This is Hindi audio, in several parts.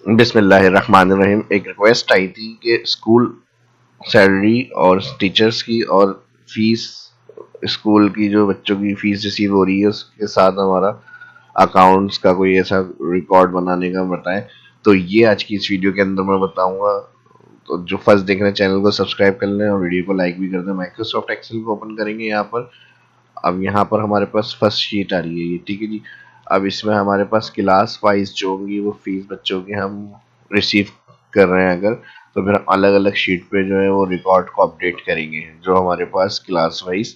बिस्मिल्लाहिर्रहमानिर्रहीम। एक रिक्वेस्ट आई थी कि स्कूल सैलरी और टीचर्स की और फीस, स्कूल की जो बच्चों की फीस रिसीव हो रही है उसके साथ हमारा अकाउंट्स का कोई ऐसा रिकॉर्ड बनाने का बताएं। तो ये आज की इस वीडियो के अंदर मैं बताऊंगा। तो जो फर्स्ट देख रहे हैं चैनल को सब्सक्राइब कर लें और वीडियो को लाइक भी कर दें। माइक्रोसॉफ्ट एक्सेल को ओपन करेंगे यहाँ पर। अब यहाँ पर हमारे पास फर्स्ट शीट आ रही है ये, ठीक है जी। अब इसमें हमारे पास क्लास वाइज जो होंगी वो फीस बच्चों की हम रिसीव कर रहे हैं अगर, तो फिर अलग अलग शीट पे जो है वो रिकॉर्ड को अपडेट करेंगे। जो हमारे पास क्लास वाइज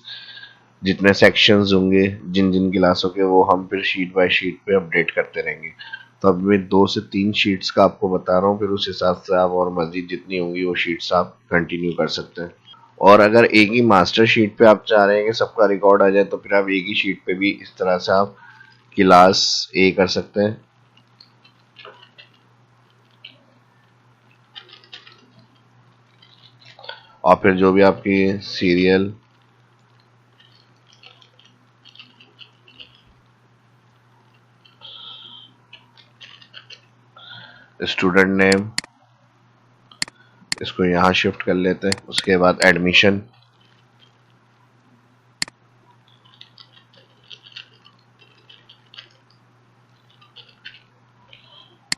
जितने सेक्शंस होंगे जिन जिन क्लासों के, वो हम फिर शीट बाय शीट पे अपडेट करते रहेंगे। तो अब मैं 2 से 3 शीट्स का आपको बता रहा हूँ, फिर उस हिसाब से आप और मजीद जितनी होंगी वो शीट्स आप कंटिन्यू कर सकते हैं। और अगर एक ही मास्टर शीट पे आप चाह रहे हैं कि सबका रिकॉर्ड आ जाए, तो फिर आप एक ही शीट पे भी इस तरह से आप क्लास ए कर सकते हैं। और फिर जो भी आपकी सीरियल, स्टूडेंट नेम, इसको यहाँ शिफ्ट कर लेते हैं। उसके बाद एडमिशन,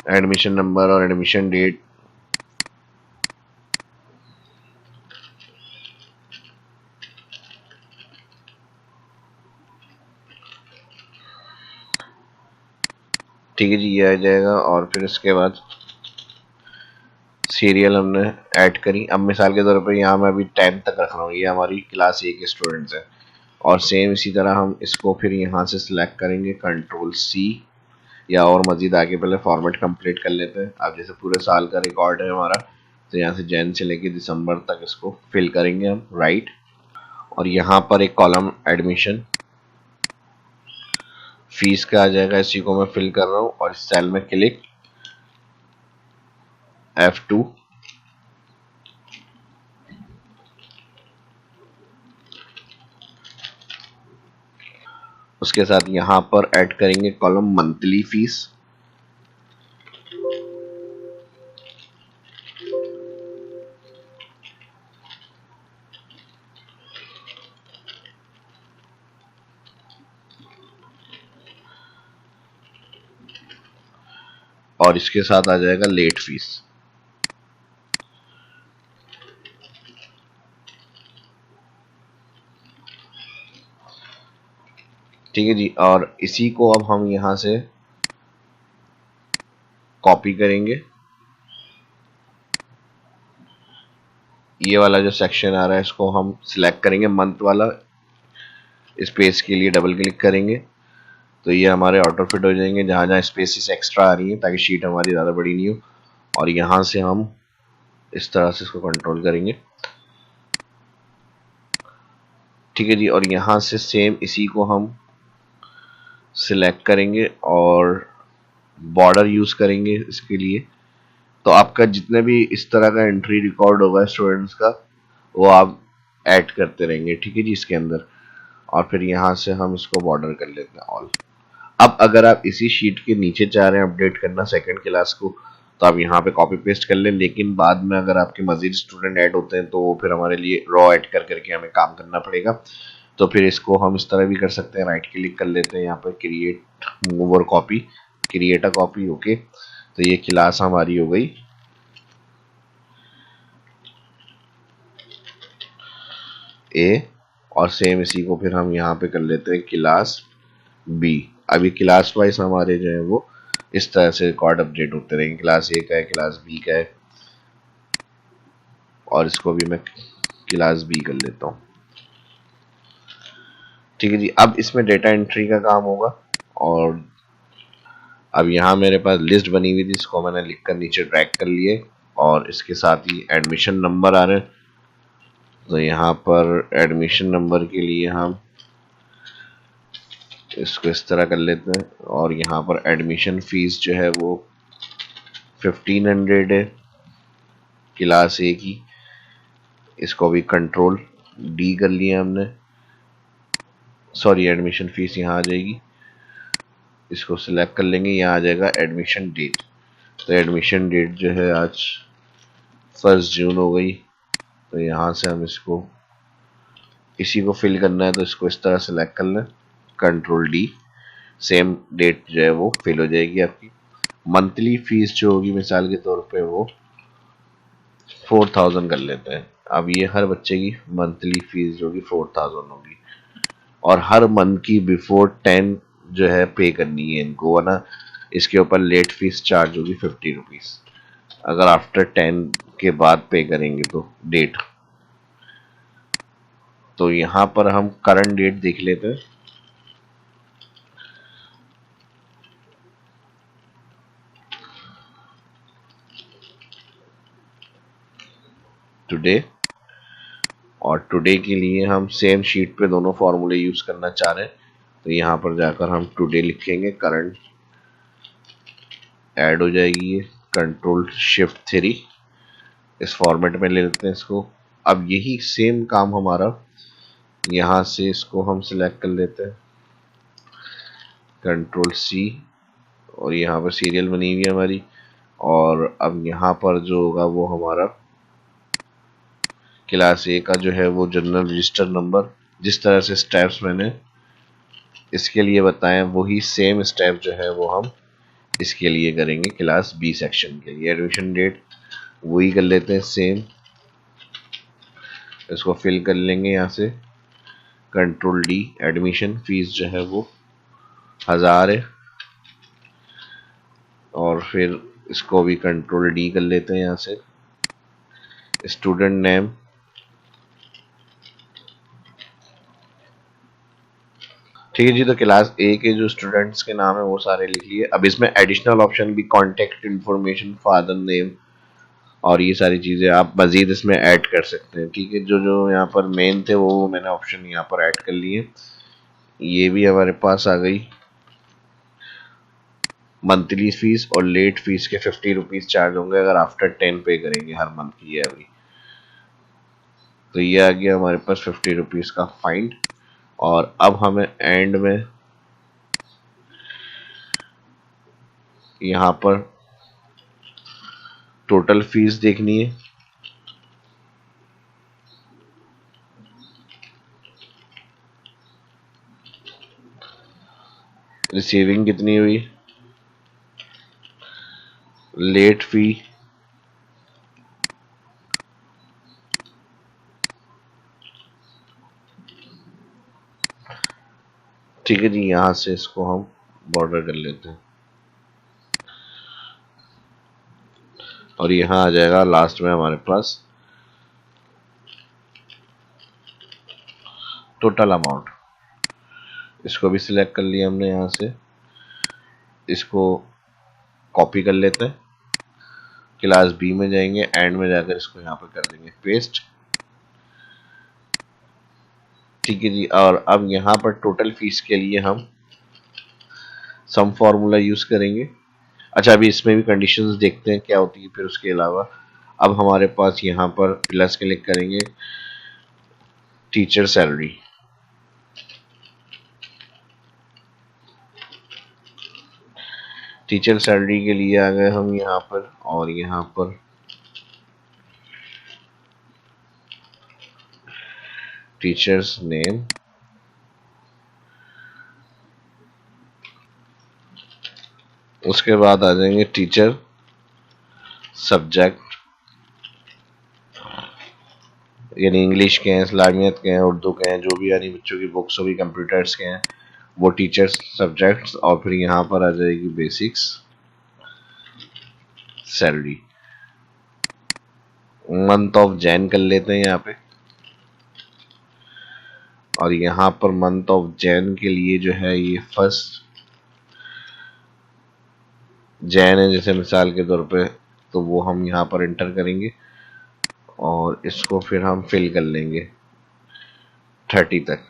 एडमिशन नंबर और एडमिशन डेट। ठीक है जी, ये आ जाएगा। और फिर इसके बाद सीरियल हमने ऐड करी। अब मिसाल के तौर पर यहाँ मैं अभी 10 तक रख रहा हूँ, ये हमारी क्लास ए के स्टूडेंट्स हैं। और सेम इसी तरह हम इसको फिर यहाँ से सिलेक्ट करेंगे, कंट्रोल सी, या और मजीद आगे पहले फॉर्मेट कंप्लीट कर लेते हैं। अब जैसे पूरे साल का रिकॉर्ड है हमारा, तो यहाँ से जैन से लेके दिसंबर तक इसको फिल करेंगे हम, राइट। और यहाँ पर एक कॉलम एडमिशन फीस का आ जाएगा, इसी को मैं फिल कर रहा हूँ। और इस सेल में क्लिक, F2। उसके साथ यहाँ पर ऐड करेंगे कॉलम मंथली फीस। और इसके साथ आ जाएगा लेट फीस। ठीक है जी। और इसी को अब हम यहाँ से कॉपी करेंगे। ये वाला जो सेक्शन आ रहा है इसको हम सिलेक्ट करेंगे, मंथ वाला। स्पेस के लिए डबल क्लिक करेंगे तो ये हमारे ऑटो फिट हो जाएंगे जहाँ जहाँ स्पेसिस एक्स्ट्रा आ रही है, ताकि शीट हमारी ज़्यादा बड़ी नहीं हो। और यहाँ से हम इस तरह से इसको कंट्रोल करेंगे। ठीक है जी। और यहाँ से सेम इसी को हम सिलेक्ट करेंगे और बॉर्डर यूज़ करेंगे इसके लिए। तो आपका जितने भी इस तरह का एंट्री रिकॉर्ड होगा स्टूडेंट्स का, वो आप ऐड करते रहेंगे, ठीक है जी, इसके अंदर। और फिर यहाँ से हम इसको बॉर्डर कर लेते हैं ऑल। अब अगर आप इसी शीट के नीचे चाह रहे हैं अपडेट करना सेकंड क्लास को, तो आप यहाँ पे कॉपी पेस्ट कर लें। लेकिन बाद में अगर आपके मजीद स्टूडेंट ऐड होते हैं तो वो फिर हमारे लिए रॉ ऐड कर करके हमें काम करना पड़ेगा। तो फिर इसको हम इस तरह भी कर सकते हैं, राइट क्लिक कर लेते हैं यहाँ पर, क्रिएट मूव और copy, create a copy. Okay, तो ये क्लास हमारी हो गई ए। और सेम इसी को फिर हम यहाँ पे कर लेते हैं क्लास बी। अभी क्लास वाइज हमारे जो है वो इस तरह से रिकॉर्ड अपडेट होते रहेंगे, क्लास ए का है, क्लास बी का है। और इसको भी मैं क्लास बी कर लेता हूँ। ठीक है जी। अब इसमें डेटा एंट्री का काम होगा। और अब यहाँ मेरे पास लिस्ट बनी हुई थी, इसको मैंने लिख कर नीचे ड्रैग कर लिए। और इसके साथ ही एडमिशन नंबर आ रहे हैं, तो यहाँ पर एडमिशन नंबर के लिए हम इसको इस तरह कर लेते हैं। और यहाँ पर एडमिशन फीस जो है वो 1500 है क्लास ए की। इसको भी कंट्रोल डी कर लिया हमने। सॉरी, एडमिशन फीस यहाँ आ जाएगी, इसको सिलेक्ट कर लेंगे, यहाँ आ जाएगा एडमिशन डेट। तो एडमिशन डेट जो है आज 1 जून हो गई। तो यहाँ से हम इसको इसी को फिल करना है, तो इसको इस तरह सेलेक्ट कर लें, कंट्रोल D। सेम डेट जो है वो फिल हो जाएगी आपकी। मंथली फीस जो होगी मिसाल के तौर पे वो 4000 कर लेते हैं। अब ये हर बच्चे की मंथली फीस जो होगी 4000 होगी, और हर मंथ की बिफोर 10 जो है पे करनी है इनको, वरना इसके ऊपर लेट फीस चार्ज होगी 50 रुपीज, अगर आफ्टर 10 के बाद पे करेंगे तो डेट। तो यहाँ पर हम करंट डेट देख लेते हैं। टुडे, और टुडे के लिए हम सेम शीट पे दोनों फॉर्मूले यूज करना चाह रहे हैं, तो यहाँ पर जाकर हम टुडे लिखेंगे, करंट ऐड हो जाएगी ये, Ctrl+Shift+3 इस फॉर्मेट में ले लेते हैं इसको। अब यही सेम काम हमारा यहाँ से इसको हम सिलेक्ट कर लेते हैं, Ctrl+C, और यहाँ पर सीरियल बनी हुई है हमारी। और अब यहाँ पर जो होगा वो हमारा क्लास A का जो है वो जनरल रजिस्टर नंबर, जिस तरह से स्टेप्स मैंने इसके लिए बताएं वही सेम स्टेप जो है वो हम इसके लिए करेंगे क्लास B सेक्शन के लिए। एडमिशन डेट वही कर लेते हैं सेम, इसको फिल कर लेंगे यहाँ से, Ctrl+D। एडमिशन फीस जो है वो 1000 है, और फिर इसको भी Ctrl+D कर लेते हैं यहाँ से। स्टूडेंट नेम, ठीक है जी। तो क्लास A के जो स्टूडेंट्स के नाम है वो सारे लिख लिए। अब इसमें एडिशनल ऑप्शन भी, कॉन्टेक्ट इन्फॉर्मेशन, फादर नेम और ये सारी चीज़ें आप मज़ीद इसमें ऐड कर सकते हैं, ठीक है। जो जो यहाँ पर मेन थे वो मैंने ऑप्शन यहाँ पर ऐड कर लिए। ये भी हमारे पास आ गई। मंथली फीस और लेट फीस के 50 रुपीज़ चार्ज होंगे अगर आफ्टर 10 पे करेंगे हर मंथ की है अभी। तो ये आ गया हमारे पास 50 रुपीज़ का फाइंड। और अब हमें एंड में यहाँ पर टोटल फीस देखनी है। रिसीविंग कितनी हुई, लेट फी, ठीक है जी। यहाँ से इसको हम बॉर्डर कर लेते हैं, और यहाँ आ जाएगा लास्ट में हमारे पास टोटल अमाउंट। इसको भी सिलेक्ट कर लिया हमने, यहाँ से इसको कॉपी कर लेते हैं, क्लास B में जाएंगे, एंड में जाकर इसको यहाँ पर कर देंगे पेस्ट, ठीक है जी। और अब यहाँ पर टोटल फीस के लिए हम सम फार्मूला यूज करेंगे। अच्छा, अभी इसमें भी कंडीशंस देखते हैं क्या होती है फिर उसके अलावा। अब हमारे पास यहाँ पर प्लस क्लिक करेंगे, टीचर सैलरी, टीचर सैलरी के लिए आ गए हम यहाँ पर, और यहाँ पर टीचर्स नेम, उसके बाद आ जाएंगे टीचर सब्जेक्ट, यानी इंग्लिश के हैं, इस्लामियत के हैं, उर्दू के हैं, जो भी यानी बच्चों की बुक्स होगी, कंप्यूटर्स के हैं, वो टीचर्स सब्जेक्ट्स। और फिर यहाँ पर आ जाएगी basics salary. Month of Jain कर लेते हैं यहाँ पे, और यहाँ पर मंथ ऑफ जैन के लिए जो है ये 1 जैन है जैसे मिसाल के तौर पे, तो वो हम यहाँ पर इंटर करेंगे, और इसको फिर हम फिल कर लेंगे 30 तक,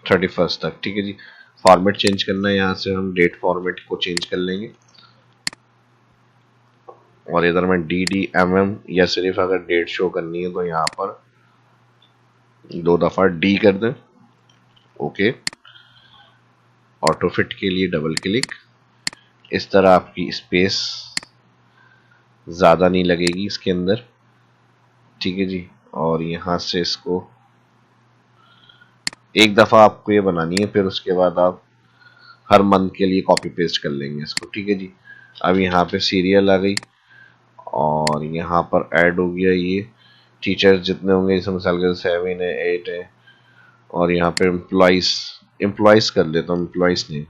31 तक, ठीक है जी। फॉर्मेट चेंज करना है, यहाँ से हम डेट फॉर्मेट को चेंज कर लेंगे, और इधर में DDMM, या सिर्फ अगर डेट शो करनी है तो यहाँ पर 2 दफा D कर दें, ओके। ऑटो फिट के लिए डबल क्लिक। इस तरह आपकी स्पेस ज़्यादा नहीं लगेगी इसके अंदर, ठीक है जी। और यहाँ से इसको एक दफ़ा आपको ये बनानी है, फिर उसके बाद आप हर मंथ के लिए कॉपी पेस्ट कर लेंगे इसको, ठीक है जी। अब यहाँ पे सीरियल आ गई और यहाँ पर ऐड हो गया ये टीचर्स जितने होंगे, जैसे मिसाल के 7 है, 8 है। और यहाँ पे एम्प्लॉइज कर लेता हूँ, एम्प्लॉइज नहीं।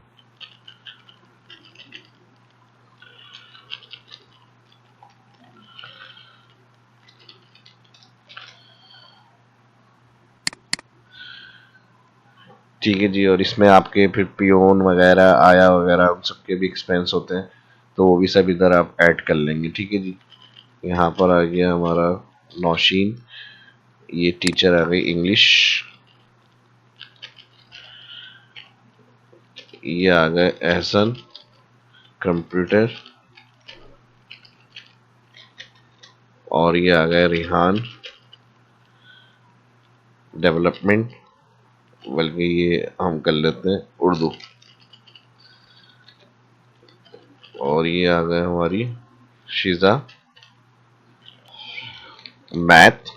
ठीक है जी। और इसमें आपके फिर पियोन वगैरह, आया वगैरह, उन सबके भी एक्सपेंस होते हैं, तो वो भी सब इधर आप ऐड कर लेंगे, ठीक है जी। यहाँ पर आ गया हमारा नौशीन, ये टीचर आ गई इंग्लिश। ये आ गए एहसन कंप्यूटर। और ये आ गए रिहान डेवलपमेंट, बल्कि ये हम कर लेते हैं उर्दू। और ये आ गए हमारी शीजा मैथ।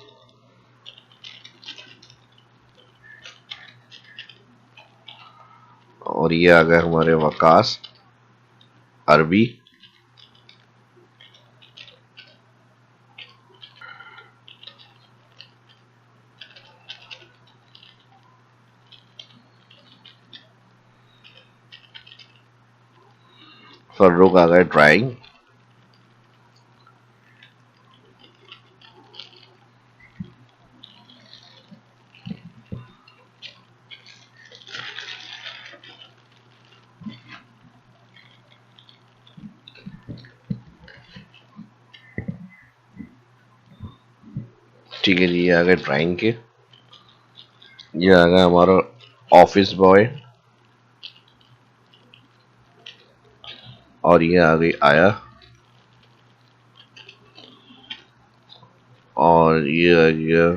और ये आ गए हमारे वकास अरबी। फर्रुख आ गए ड्राइंग। ठीक है जी, ये आ गए ड्राइंग के। ये आ गया हमारा ऑफिस बॉय। और ये आ गई आया। और ये आ गया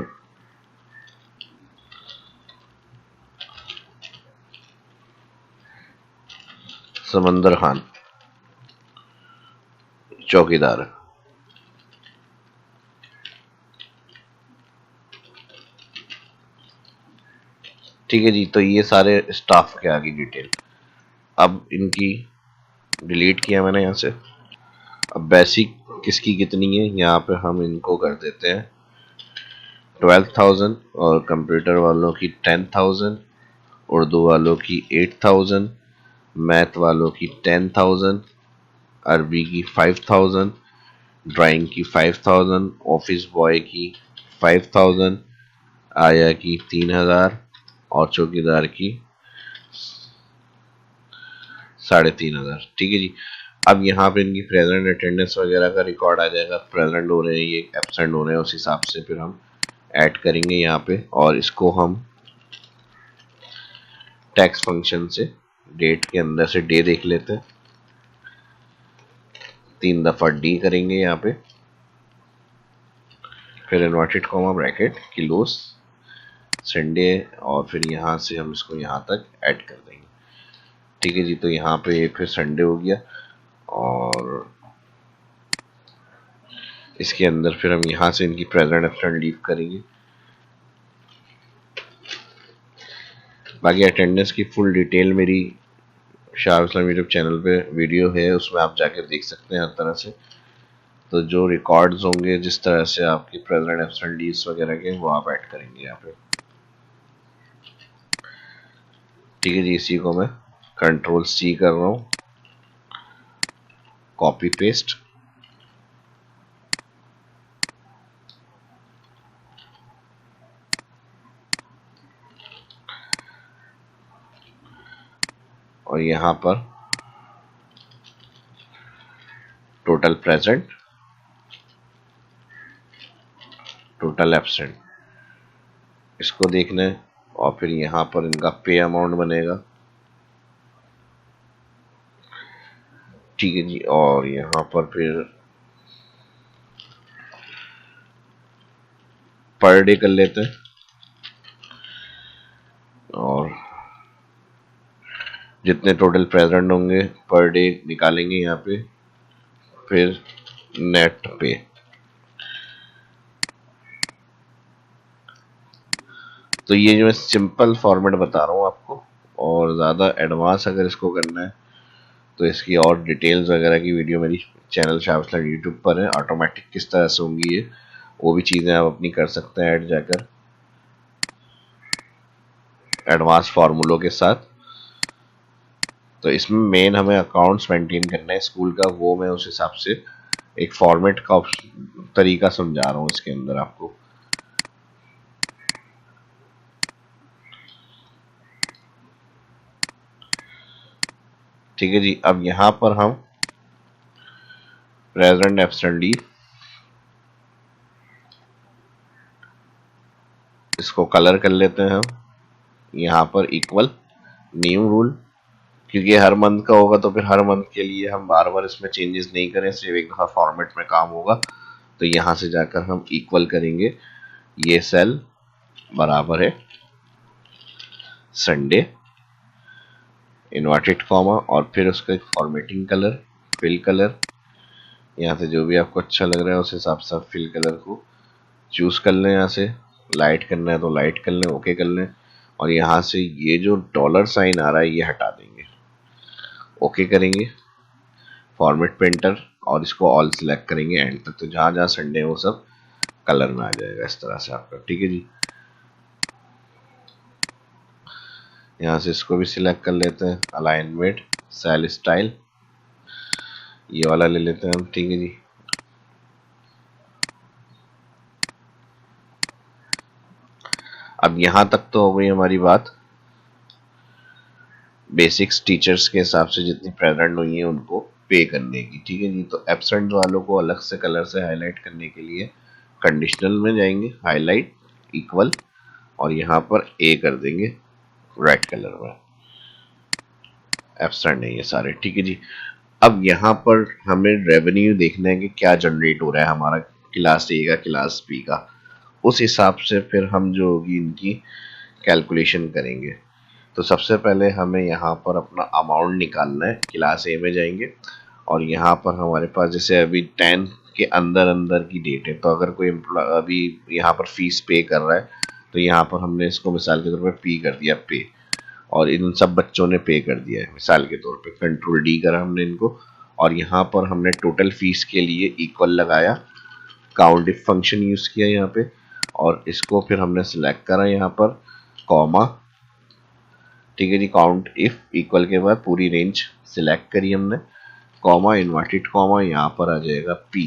समंदर खान चौकीदार। ठीक है जी, तो ये सारे स्टाफ के आ गई डिटेल। अब इनकी डिलीट किया मैंने यहाँ से। अब बेसिक किसकी कितनी है, यहाँ पे हम इनको कर देते हैं 12,000, और कंप्यूटर वालों की 10,000, उर्दू वालों की 8,000, मैथ वालों की 10,000, अरबी की 5,000, ड्राइंग की 5,000, ऑफिस बॉय की 5,000, आया की 3,000, और चौकीदार की 3,500। ठीक है जी। अब यहाँ पे इनकी प्रेजेंट अटेंडेंस वगैरह का रिकॉर्ड आ जाएगा, प्रेजेंट हो रहे हैं ये, एब्सेंट हो रहे हैं, उस हिसाब से फिर हम ऐड करेंगे यहाँ पे। और इसको हम टैक्स फंक्शन से डेट के अंदर से डे देख लेते हैं, 3 दफा डी करेंगे यहाँ पे, फिर inverted comma bracket close Sunday, और फिर यहाँ से हम इसको यहाँ तक ऐड कर देंगे। ठीक है जी, तो यहाँ पे फिर संडे हो गया। और इसके अंदर फिर हम यहाँ से इनकी प्रेजेंट एब्सेंट लीव करेंगे। बाकी अटेंडेंस की फुल डिटेल मेरी शाह इस्लाम यूट्यूब चैनल पे वीडियो है, उसमें आप जाकर देख सकते हैं हर तरह से। तो जो रिकॉर्ड्स होंगे, जिस तरह से आपकी प्रेजेंट एब्सेंट लीव्स वगैरह के, वो आप ऐड करेंगे यहाँ पे। ठीक है जी, इसी को मैं कंट्रोल सी कर रहा हूँ, कॉपी पेस्ट। और यहाँ पर टोटल प्रेजेंट, टोटल एब्सेंट, इसको देखना है। और फिर यहाँ पर इनका पे अमाउंट बनेगा। ठीक है जी। और यहाँ पर फिर पर डे कर लेते हैं। और जितने टोटल प्रेजेंट होंगे पर डे निकालेंगे यहाँ पे, फिर नेट पे। तो ये जो मैं सिंपल फॉर्मेट बता रहा हूँ आपको, और ज़्यादा एडवांस अगर इसको करना है तो इसकी और डिटेल्स वगैरह की वीडियो मेरी चैनल शाहब यूट्यूब पर है। ऑटोमेटिक किस तरह से होंगी ये, वो भी चीज़ें आप अपनी कर सकते हैं ऐड जाकर एडवांस फार्मूलों के साथ। तो इसमें मेन हमें अकाउंट्स मेंटेन करना है स्कूल का, वो मैं उस हिसाब से एक फॉर्मेट का तरीका समझा रहा हूँ इसके अंदर आपको। ठीक है जी। अब यहाँ पर हम प्रेजेंट एब्सेंट लीव, इसको कलर कर लेते हैं हम यहाँ पर इक्वल न्यू रूल, क्योंकि हर मंथ का होगा तो फिर हर मंथ के लिए हम बार बार इसमें चेंजेस नहीं करें, सिर्फ एक दफा फॉर्मेट में काम होगा। तो यहाँ से जाकर हम इक्वल करेंगे, ये सेल बराबर है संडे इन्वर्टेड कॉमा और फिर उसका एक फॉर्मेटिंग कलर फिल कलर, यहाँ से जो भी आपको अच्छा लग रहा है उस हिसाब से आप फिल कलर को चूज कर लें। यहाँ से लाइट करना है तो लाइट कर लें, ओके कर लें। और यहाँ से ये जो डॉलर साइन आ रहा है ये हटा देंगे, ओके करेंगे फॉर्मेट पेंटर, और इसको ऑल सिलेक्ट करेंगे एंड तक। तो जहाँ जहाँ संडे है वो सब कलर में आ जाएगा इस तरह से आपका। ठीक है जी। यहाँ से इसको भी सिलेक्ट कर लेते हैं, अलाइनमेंट सेल स्टाइल ये वाला ले लेते हैं हम। ठीक है जी। अब यहाँ तक तो हो गई हमारी बात बेसिक्स टीचर्स के हिसाब से जितनी प्रेजेंट हुई है उनको पे करने की। ठीक है जी। तो एब्सेंट वालों को अलग से कलर से हाईलाइट करने के लिए कंडीशनल में जाएंगे, हाईलाइट इक्वल, और यहाँ पर ए कर देंगे रेड कलर में, एब्सेंट है ये सारे। ठीक है जी। अब यहाँ पर हमें रेवेन्यू देखना है कि क्या जनरेट हो रहा है हमारा क्लास ए का क्लास बी का, उस हिसाब से फिर हम जो होगी इनकी कैलकुलेशन करेंगे। तो सबसे पहले हमें यहाँ पर अपना अमाउंट निकालना है, क्लास ए में जाएंगे और यहाँ पर हमारे पास जैसे अभी 10 के अंदर अंदर की डेट है, तो अगर कोई अभी यहाँ पर फीस पे कर रहा है तो यहाँ पर हमने इसको मिसाल के तौर पर पी कर दिया पे, और इन सब बच्चों ने पे कर दिया है मिसाल के तौर पे, कंट्रोल डी करा हमने इनको, और यहाँ पर हमने टोटल फीस के लिए इक्वल लगाया, काउंट इफ फंक्शन यूज किया यहाँ पे, और इसको फिर हमने सिलेक्ट करा यहाँ पर कॉमा। ठीक है जी। काउंट इफ इक्वल के बाद पूरी रेंज सिलेक्ट करी हमने, कॉमा इन्वर्टेड कॉमा, यहाँ पर आ जाएगा पी।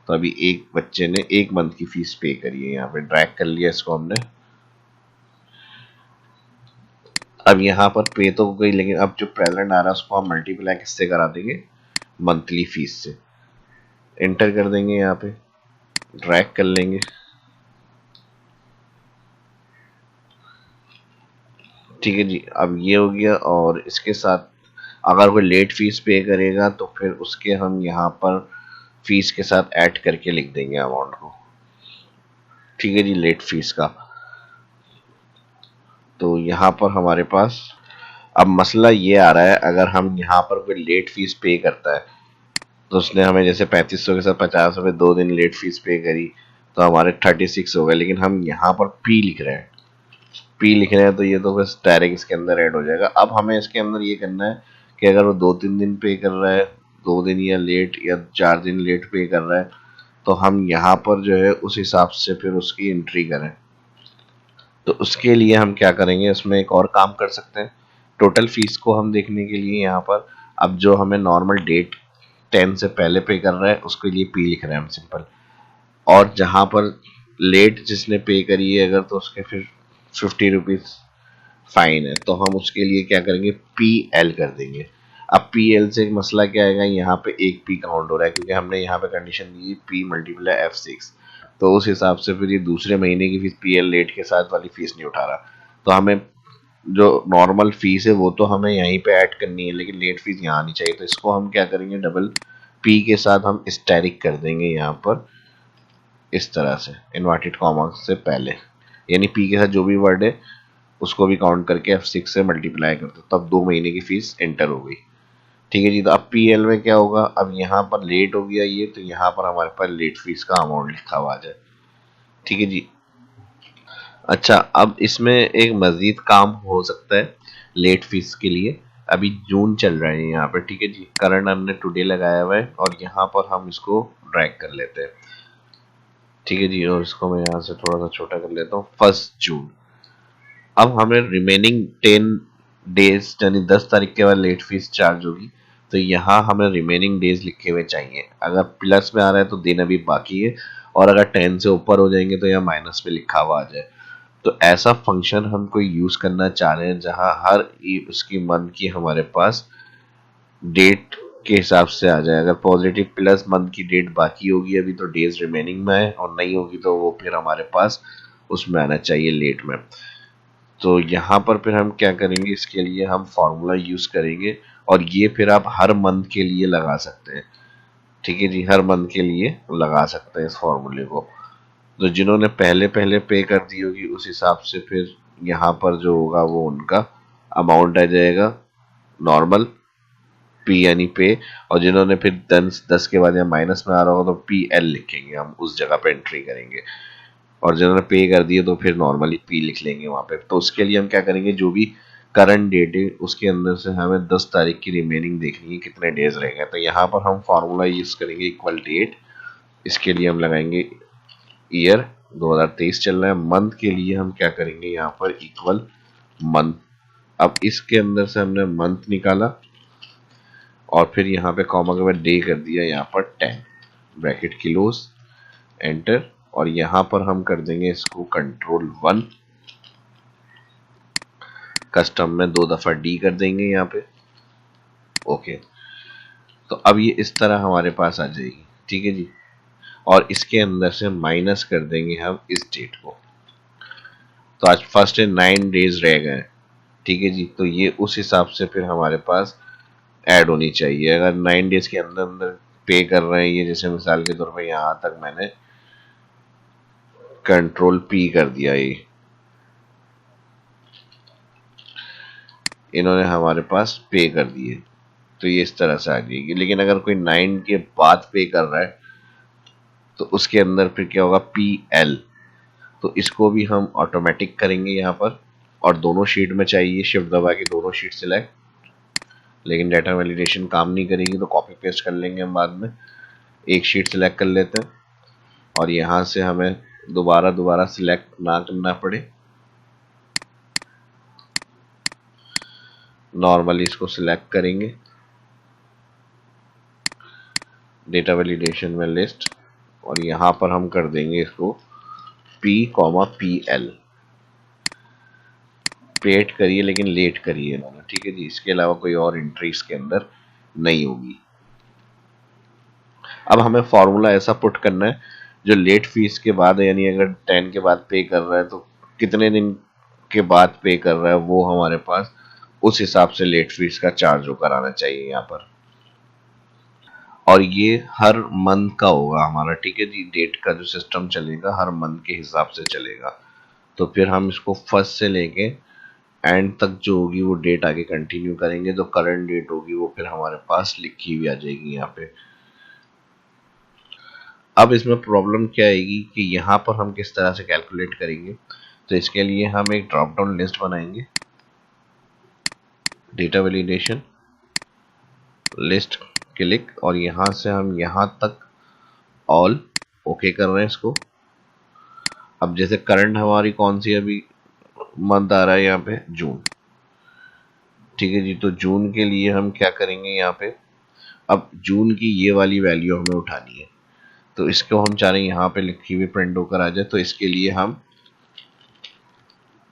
तो अभी एक बच्चे ने एक मंथ की फीस पे करी है, यहाँ पे ड्रैग कर लिया इसको हमने। अब यहाँ पर पे तो हो गई, लेकिन अब जो प्रेजेंट आ रहा है उसको हम मल्टीप्लाई किससे करा देंगे, मंथली फीस से। एंटर कर देंगे, यहाँ पे ड्रैग कर लेंगे। ठीक है जी। अब ये हो गया, और इसके साथ अगर कोई लेट फीस पे करेगा तो फिर उसके हम यहाँ पर फीस के साथ ऐड करके लिख देंगे अमाउंट को। ठीक है जी। लेट फीस का तो यहाँ पर हमारे पास अब मसला ये आ रहा है, अगर हम यहाँ पर कोई लेट फीस पे करता है तो उसने हमें जैसे 3500 के साथ 50 रुपये 2 दिन लेट फीस पे करी तो हमारे 36 हो गए, लेकिन हम यहाँ पर पी लिख रहे हैं, पी लिख रहे हैं तो ये तो बस डायरेक्ट इसके अंदर ऐड हो जाएगा। अब हमें इसके अंदर ये करना है कि अगर वो 2-3 दिन पे कर रहा है, 2 दिन या लेट या 4 दिन लेट पे कर रहा है, तो हम यहाँ पर जो है उस हिसाब से फिर उसकी एंट्री करें। तो उसके लिए हम क्या करेंगे, उसमें एक और काम कर सकते हैं। टोटल फीस को हम देखने के लिए यहाँ पर अब जो हमें नॉर्मल डेट 10 से पहले पे कर रहा है उसके लिए पी लिख रहे हैं हम सिंपल, और जहाँ पर लेट जिसने पे करी है अगर तो उसके फिर 50 रुपीज फाइन है, तो हम उसके लिए क्या करेंगे, पी एल कर देंगे। अब पी एल से एक मसला क्या आएगा, यहाँ पे एक पी काउंट हो रहा है क्योंकि हमने यहाँ पे कंडीशन दी पी मल्टीप्लाई F6, तो उस हिसाब से फिर ये दूसरे महीने की फीस पी एल लेट के साथ वाली फीस नहीं उठा रहा। तो हमें जो नॉर्मल फीस है वो तो हमें यहीं पे ऐड करनी है, लेकिन लेट फीस यहाँ आनी चाहिए। तो इसको हम क्या करेंगे, डबल पी के साथ हम स्टैरिक कर देंगे यहाँ पर इस तरह से इन्वर्टेड कॉमा से पहले, यानी पी के साथ जो भी वर्ड है उसको भी काउंट करके F6 से मल्टीप्लाई कर दो, तब 2 महीने की फीस एंटर हो गई। ठीक है जी। तो अब PL में क्या होगा, अब यहाँ पर लेट हो गया ये, तो यहाँ पर हमारे पास लेट फीस का अमाउंट लिखा हुआ आ जाए। ठीक है जी। अच्छा, अब इसमें एक मजीद काम हो सकता है लेट फीस के लिए। अभी जून चल रहा है यहाँ पे, ठीक है जी, करंट हमने टुडे लगाया हुआ है और यहाँ पर हम इसको ड्रैग कर लेते हैं। ठीक है जी, और इसको मैं यहाँ से थोड़ा सा छोटा कर लेता हूँ, 1 जून। अब हमें रिमेनिंग 10 डेज यानी 10 तारीख के बाद लेट फीस चार्ज होगी, तो यहाँ हमें रिमेनिंग डेज लिखे हुए चाहिए। अगर प्लस में आ रहा है तो दिन अभी बाकी है, और अगर 10 से ऊपर हो जाएंगे तो यहाँ माइनस में लिखा हुआ आ जाए। तो ऐसा फंक्शन हम कोई यूज करना चाह रहे हैं जहां हर उसकी मंथ की हमारे पास डेट के हिसाब से आ जाए। अगर पॉजिटिव प्लस मंथ की डेट बाकी होगी अभी तो डेज रिमेनिंग में है, और नहीं होगी तो वो फिर हमारे पास उसमें आना चाहिए लेट में। तो यहाँ पर फिर हम क्या करेंगे, इसके लिए हम फॉर्मूला यूज करेंगे, और ये फिर आप हर मंथ के लिए लगा सकते हैं। ठीक है जी, हर मंथ के लिए लगा सकते हैं इस फॉर्मूले को। तो जिन्होंने पहले पहले पे कर दी होगी उस हिसाब से फिर यहाँ पर जो होगा वो उनका अमाउंट आ जाएगा नॉर्मल, पी यानी पे। और जिन्होंने फिर 10 के बाद या माइनस में आ रहा होगा तो PL लिखेंगे, हम उस जगह पे एंट्री करेंगे। और जिन्होंने पे कर दिए तो फिर नॉर्मली P लिख लेंगे वहां पे। तो उसके लिए हम क्या करेंगे, जो भी करंट डेट है उसके अंदर से हमें 10 तारीख की रिमेनिंग देखनी है कितने डेज रहेंगे। तो यहाँ पर हम फॉर्मूला यूज करेंगे इक्वल डेट। इसके लिए हम लगाएंगे ईयर, 2023 चल रहा है। मंथ के लिए हम क्या करेंगे, यहाँ पर इक्वल मंथ। अब इसके अंदर से हमने मंथ निकाला और फिर यहाँ पे कॉमा के बाद डे कर दिया, यहाँ पर 10 ब्रैकेट क्लोज, एंटर। और यहाँ पर हम कर देंगे इसको Ctrl+1, कस्टम में 2 दफा D कर देंगे यहाँ पे, ओके। तो अब ये इस तरह हमारे पास आ जाएगी। ठीक है जी, और इसके अंदर से माइनस कर देंगे हम इस डेट को। तो आज फर्स्ट है, 9 डेज रह गए। ठीक है जी, तो ये उस हिसाब से फिर हमारे पास ऐड होनी चाहिए। अगर 9 डेज के अंदर अंदर पे कर रहे हैं, ये जैसे मिसाल के तौर पे यहाँ तक मैंने Ctrl+P कर दिया, ये इन्होंने हमारे पास पे कर दिए, तो ये इस तरह से आ जाएगी। लेकिन अगर कोई 9 के बाद पे कर रहा है तो उसके अंदर फिर क्या होगा, PL। तो इसको भी हम ऑटोमेटिक करेंगे यहाँ पर, और दोनों शीट में चाहिए, शिफ्ट दबा के दोनों शीट सिलेक्ट। लेकिन डाटा वैलिडेशन काम नहीं करेगी तो कॉपी पेस्ट कर लेंगे हम बाद में। एक शीट सिलेक्ट कर लेते हैं, और यहाँ से हमें दोबारा दोबारा सिलेक्ट ना करना पड़े, नॉर्मली इसको सिलेक्ट करेंगे डेटा वैलिडेशन में लिस्ट, और यहाँ पर हम कर देंगे इसको P, PL। पेड करिए लेकिन लेट करिए इन्होंने, ठीक है जी। इसके अलावा कोई और एंट्री इसके अंदर नहीं होगी। अब हमें फॉर्मूला ऐसा पुट करना है जो लेट फीस के बाद, यानी अगर 10 के बाद पे कर रहा है तो कितने दिन के बाद पे कर रहा है, वो हमारे पास उस हिसाब से लेट फीस का चार्ज होकर आना चाहिए यहाँ पर। और ये हर मंथ का होगा हमारा, ठीक है जी। डेट का जो सिस्टम चलेगा हर मंथ के हिसाब से चलेगा। तो फिर हम इसको फर्स्ट से लेके एंड तक जो होगी वो डेट आगे कंटिन्यू करेंगे। जो करंट डेट होगी वो फिर हमारे पास लिखी हुई आ जाएगी यहाँ पे। अब इसमें प्रॉब्लम क्या आएगी कि यहाँ पर हम किस तरह से कैलकुलेट करेंगे। तो इसके लिए हम एक ड्रॉप डाउन लिस्ट बनाएंगे, डेटा वैलिडेशन लिस्ट क्लिक, और यहाँ से हम यहाँ तक ऑल ओके कर रहे हैं इसको। अब जैसे करंट हमारी कौन सी अभी मंथ आ रहा है यहाँ पे, जून। ठीक है जी, तो जून के लिए हम क्या करेंगे यहाँ पे, अब जून की ये वाली वैल्यू हमें उठानी है। तो इसको हम चाह रहे हैं यहाँ पे लिखी हुई प्रिंट होकर आ जाए। तो इसके लिए हम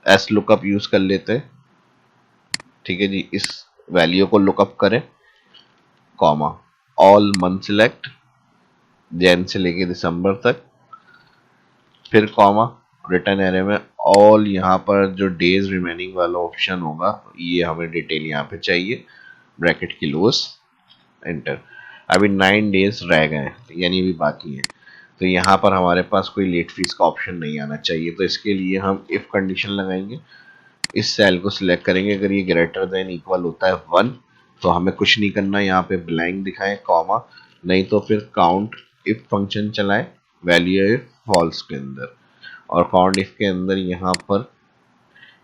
एस लुकअप यूज कर लेते हैं। ठीक है जी, इस वैल्यू को लुकअप करें, comma all month select, Jain से लेके दिसंबर तक, फिर कॉमा रिटर्न एरे में ऑल, यहाँ पर जो डेज रिमेनिंग वाला ऑप्शन होगा ये हमें डिटेल यहाँ पे चाहिए, ब्रैकेट क्लोज, एंटर। अभी 9 डेज रह गए हैं यानी अभी बाकी है, तो यहाँ पर हमारे पास कोई लेट फीस का ऑप्शन नहीं आना चाहिए। तो इसके लिए हम इफ कंडीशन लगाएंगे, इस सेल को सिलेक्ट करेंगे, अगर ये ग्रेटर देन इक्वल होता है 1 तो हमें कुछ नहीं करना, यहाँ पे ब्लैंक दिखाएं कॉमा, नहीं तो फिर काउंट इफ फंक्शन चलाएं वैल्यू इफ फॉल्स के अंदर, और काउंट इफ के अंदर यहाँ पर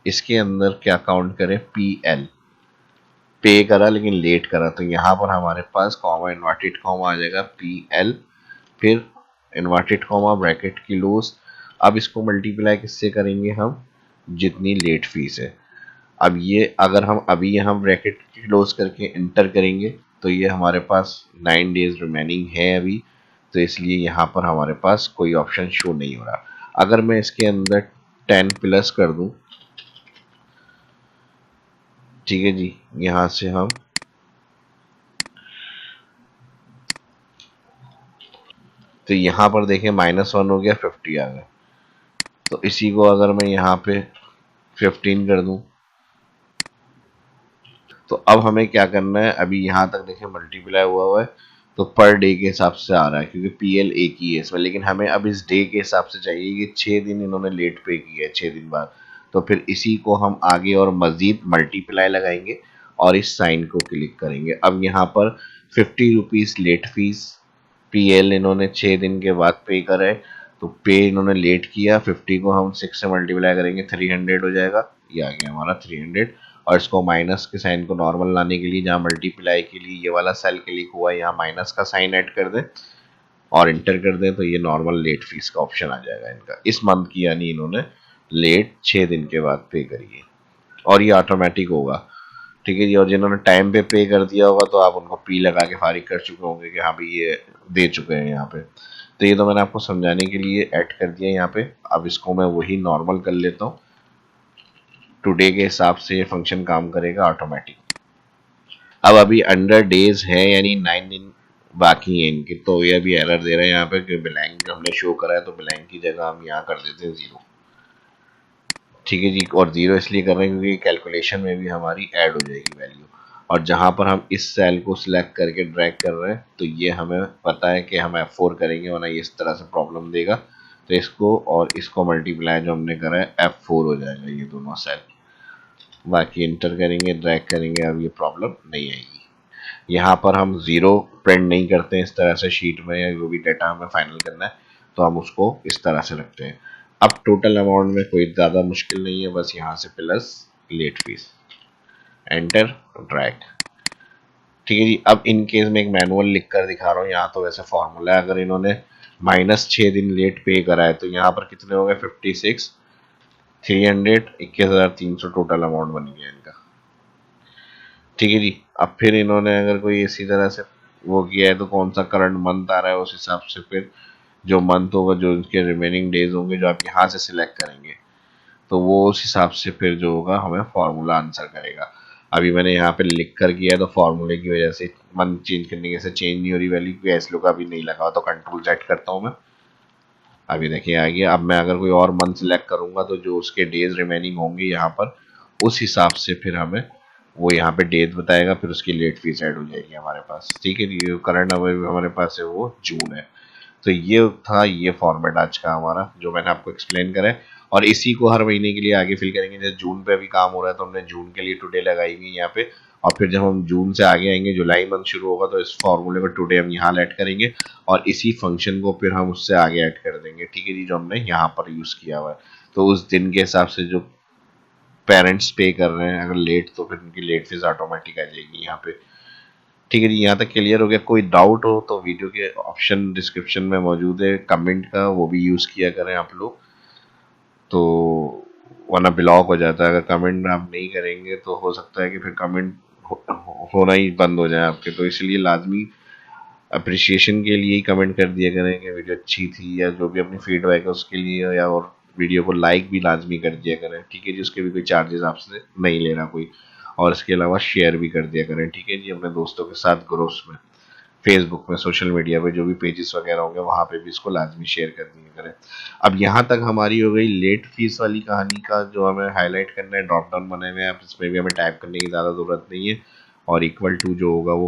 इसके अंदर क्या काउंट करें, पी एल, पे करा लेकिन लेट करा, तो यहाँ पर हमारे पास कॉमा इन्वर्टेड कॉमा आ जाएगा पी एल, फिर इन्वर्टेड कॉमा ब्रैकेट की क्लोज। अब इसको मल्टीप्लाई किससे करेंगे हम, जितनी लेट फीस है। अब ये अगर हम अभी यहाँ ब्रैकेट क्लोज करके इंटर करेंगे तो ये हमारे पास 9 डेज रिमेनिंग है अभी, तो इसलिए यहाँ पर हमारे पास कोई ऑप्शन शो नहीं हो रहा। अगर मैं इसके अंदर 10 प्लस कर दूं, ठीक है जी, यहाँ से हम तो यहाँ पर देखें -1 हो गया, 50 आ गया। तो इसी को अगर मैं यहाँ पे 15 कर दूं, तो अब हमें क्या करना है, अभी यहाँ तक देखें मल्टीप्लाई हुआ है तो पर डे के हिसाब से आ रहा है, क्योंकि पीएल एक ही है इसमें, लेकिन हमें अब इस डे के हिसाब से चाहिए कि 6 दिन इन्होंने लेट पे किया है, 6 दिन बाद। तो फिर इसी को हम आगे और मजीद मल्टीप्लाई लगाएंगे और इस साइन को क्लिक करेंगे। अब यहाँ पर 50 रुपीज़ लेट फीस पीएल इन्होंने 6 दिन के बाद पे करा है, तो पे इन्होंने लेट किया, 50 को हम 6 से मल्टीप्लाई करेंगे 300 हो जाएगा, ये आ गया हमारा 300। और इसको माइनस के साइन को नॉर्मल लाने के लिए जहाँ मल्टीप्लाई के लिए ये वाला सेल क्लिक हुआ है, यहाँ माइनस का साइन ऐड कर दें और इंटर कर दें, तो ये नॉर्मल लेट फीस का ऑप्शन आ जाएगा इनका इस मंथ की, यानी इन्होंने लेट 6 दिन के बाद पे करी है और ये ऑटोमेटिक होगा। ठीक है जी, और जिन्होंने टाइम पे कर दिया होगा तो आप उनको पी लगा के फारिग कर चुके होंगे कि हाँ भाई ये दे चुके हैं यहाँ पे। तो ये तो मैंने आपको समझाने के लिए ऐड कर दिया यहाँ पे। अब इसको मैं वही नॉर्मल कर लेता हूँ, टुडे के हिसाब से ये फंक्शन काम करेगा ऑटोमेटिक। अब अभी अंडर डेज है यानी 9 दिन बाकी हैं इनके, तो ये अभी एरर दे रहा है यहाँ पे कि ब्लैंक हमने शो करा है, तो ब्लैंक की जगह हम यहाँ कर देते हैं 0। ठीक है जी, और 0 इसलिए कर रहे हैं क्योंकि कैलकुलेशन में भी हमारी ऐड हो जाएगी वैल्यू। और जहाँ पर हम इस सेल को सिलेक्ट करके ड्रैग कर रहे हैं तो ये हमें पता है कि हम F4 करेंगे वरना ये इस तरह से प्रॉब्लम देगा, तो इसको और इसको मल्टीप्लाई जो हमने करा है F4 हो जाएगा ये दोनों सेल। बाकी इंटर करेंगे ड्रैग करेंगे, अब ये प्रॉब्लम नहीं आएगी। यहाँ पर हम 0 प्रिंट नहीं करते हैं इस तरह से शीट में, या जो भी डाटा हमें फाइनल करना है तो हम उसको इस तरह से रखते हैं। अब टोटल अमाउंट में कोई ज़्यादा मुश्किल नहीं है, बस यहाँ से plus late fees, enter, drag. ठीक है जी, अब इन केस में एक मैनुअल लिख कर दिखा रहा हूँ, यहाँ तो वैसे फॉर्मूला है, अगर इन्होंने -6 दिन लेट पे करा है तो यहाँ पर कितने हो गए, 56, 300, 21,300 टोटल अमाउंट बन गया इनका। ठीक है जी, अब फिर इन्होंने अगर कोई इसी तरह से वो किया है तो कौन सा करंट मंथ आ रहा है उस हिसाब से फिर जो मंथ होगा, जो इसके रिमेनिंग डेज होंगे जो आप यहाँ से सिलेक्ट करेंगे, तो वो उस हिसाब से फिर जो होगा हमें फार्मूला आंसर करेगा। अभी मैंने यहाँ पे लिख कर किया है तो फार्मूले की वजह से मंथ चेंज करने से चेंज नहीं हो रही वैल्यू, क्योंकि एस का भी नहीं लगा, तो कंट्रोल Z करता हूँ मैं। अभी देखिए आ गया। अब मैं अगर कोई और मंथ सिलेक्ट करूंगा तो जो उसके डेज रिमेनिंग होंगे यहाँ पर उस हिसाब से फिर हमें वो यहाँ पे डेट बताएगा, फिर उसकी लेट फीस ऐड हो जाएगी हमारे पास। ठीक है, ये करंट अवेलेबल हमारे पास है वो जून है। तो ये था ये फॉर्मेट आज का हमारा जो मैंने आपको एक्सप्लेन करा है, और इसी को हर महीने के लिए आगे फिल करेंगे। जैसे जून पे अभी काम हो रहा है तो हमने जून के लिए टुडे लगाई हुई यहाँ पे, और फिर जब हम जून से आगे आएंगे जुलाई मंथ शुरू होगा तो इस फॉर्मूले को टुडे हम यहाँ ऐड करेंगे और इसी फंक्शन को फिर हम उससे आगे ऐड कर देंगे। ठीक है जी, जो हमने यहाँ पर यूज़ किया हुआ है, तो उस दिन के हिसाब से जो पेरेंट्स पे कर रहे हैं अगर लेट, तो फिर उनकी लेट फीस ऑटोमेटिक आ जाएगी यहाँ पे। ठीक है जी, यहाँ तक क्लियर हो गया। कोई डाउट हो तो वीडियो के ऑप्शन डिस्क्रिप्शन में मौजूद है कमेंट का, वो भी यूज़ किया करें आप लोग, तो वरना ब्लॉक हो जाता है। अगर कमेंट आप नहीं करेंगे तो हो सकता है कि फिर कमेंट होना ही बंद हो जाए आपके, तो इसलिए लाजमी अप्रिसिएशन के लिए ही कमेंट कर दिया करें कि वीडियो अच्छी थी, या जो भी अपनी फीडबैक है उसके लिए, या और वीडियो को लाइक भी लाजमी कर दिया करें। ठीक है जी, उसके भी कोई चार्जेस आपसे नहीं ले रहा कोई, और इसके अलावा शेयर भी कर दिया करें। ठीक है जी, अपने दोस्तों के साथ ग्रुप्स में, फेसबुक में, सोशल मीडिया पे जो भी पेजेस वगैरह होंगे वहाँ पे भी इसको लाजमी शेयर कर दिया करें। अब यहाँ तक हमारी हो गई लेट फीस वाली कहानी का जो हमें हाईलाइट करना है। ड्रॉप डाउन बने हुए हैं, इसमें भी हमें टाइप करने की ज़्यादा ज़रूरत नहीं है, और इक्वल टू जो होगा वो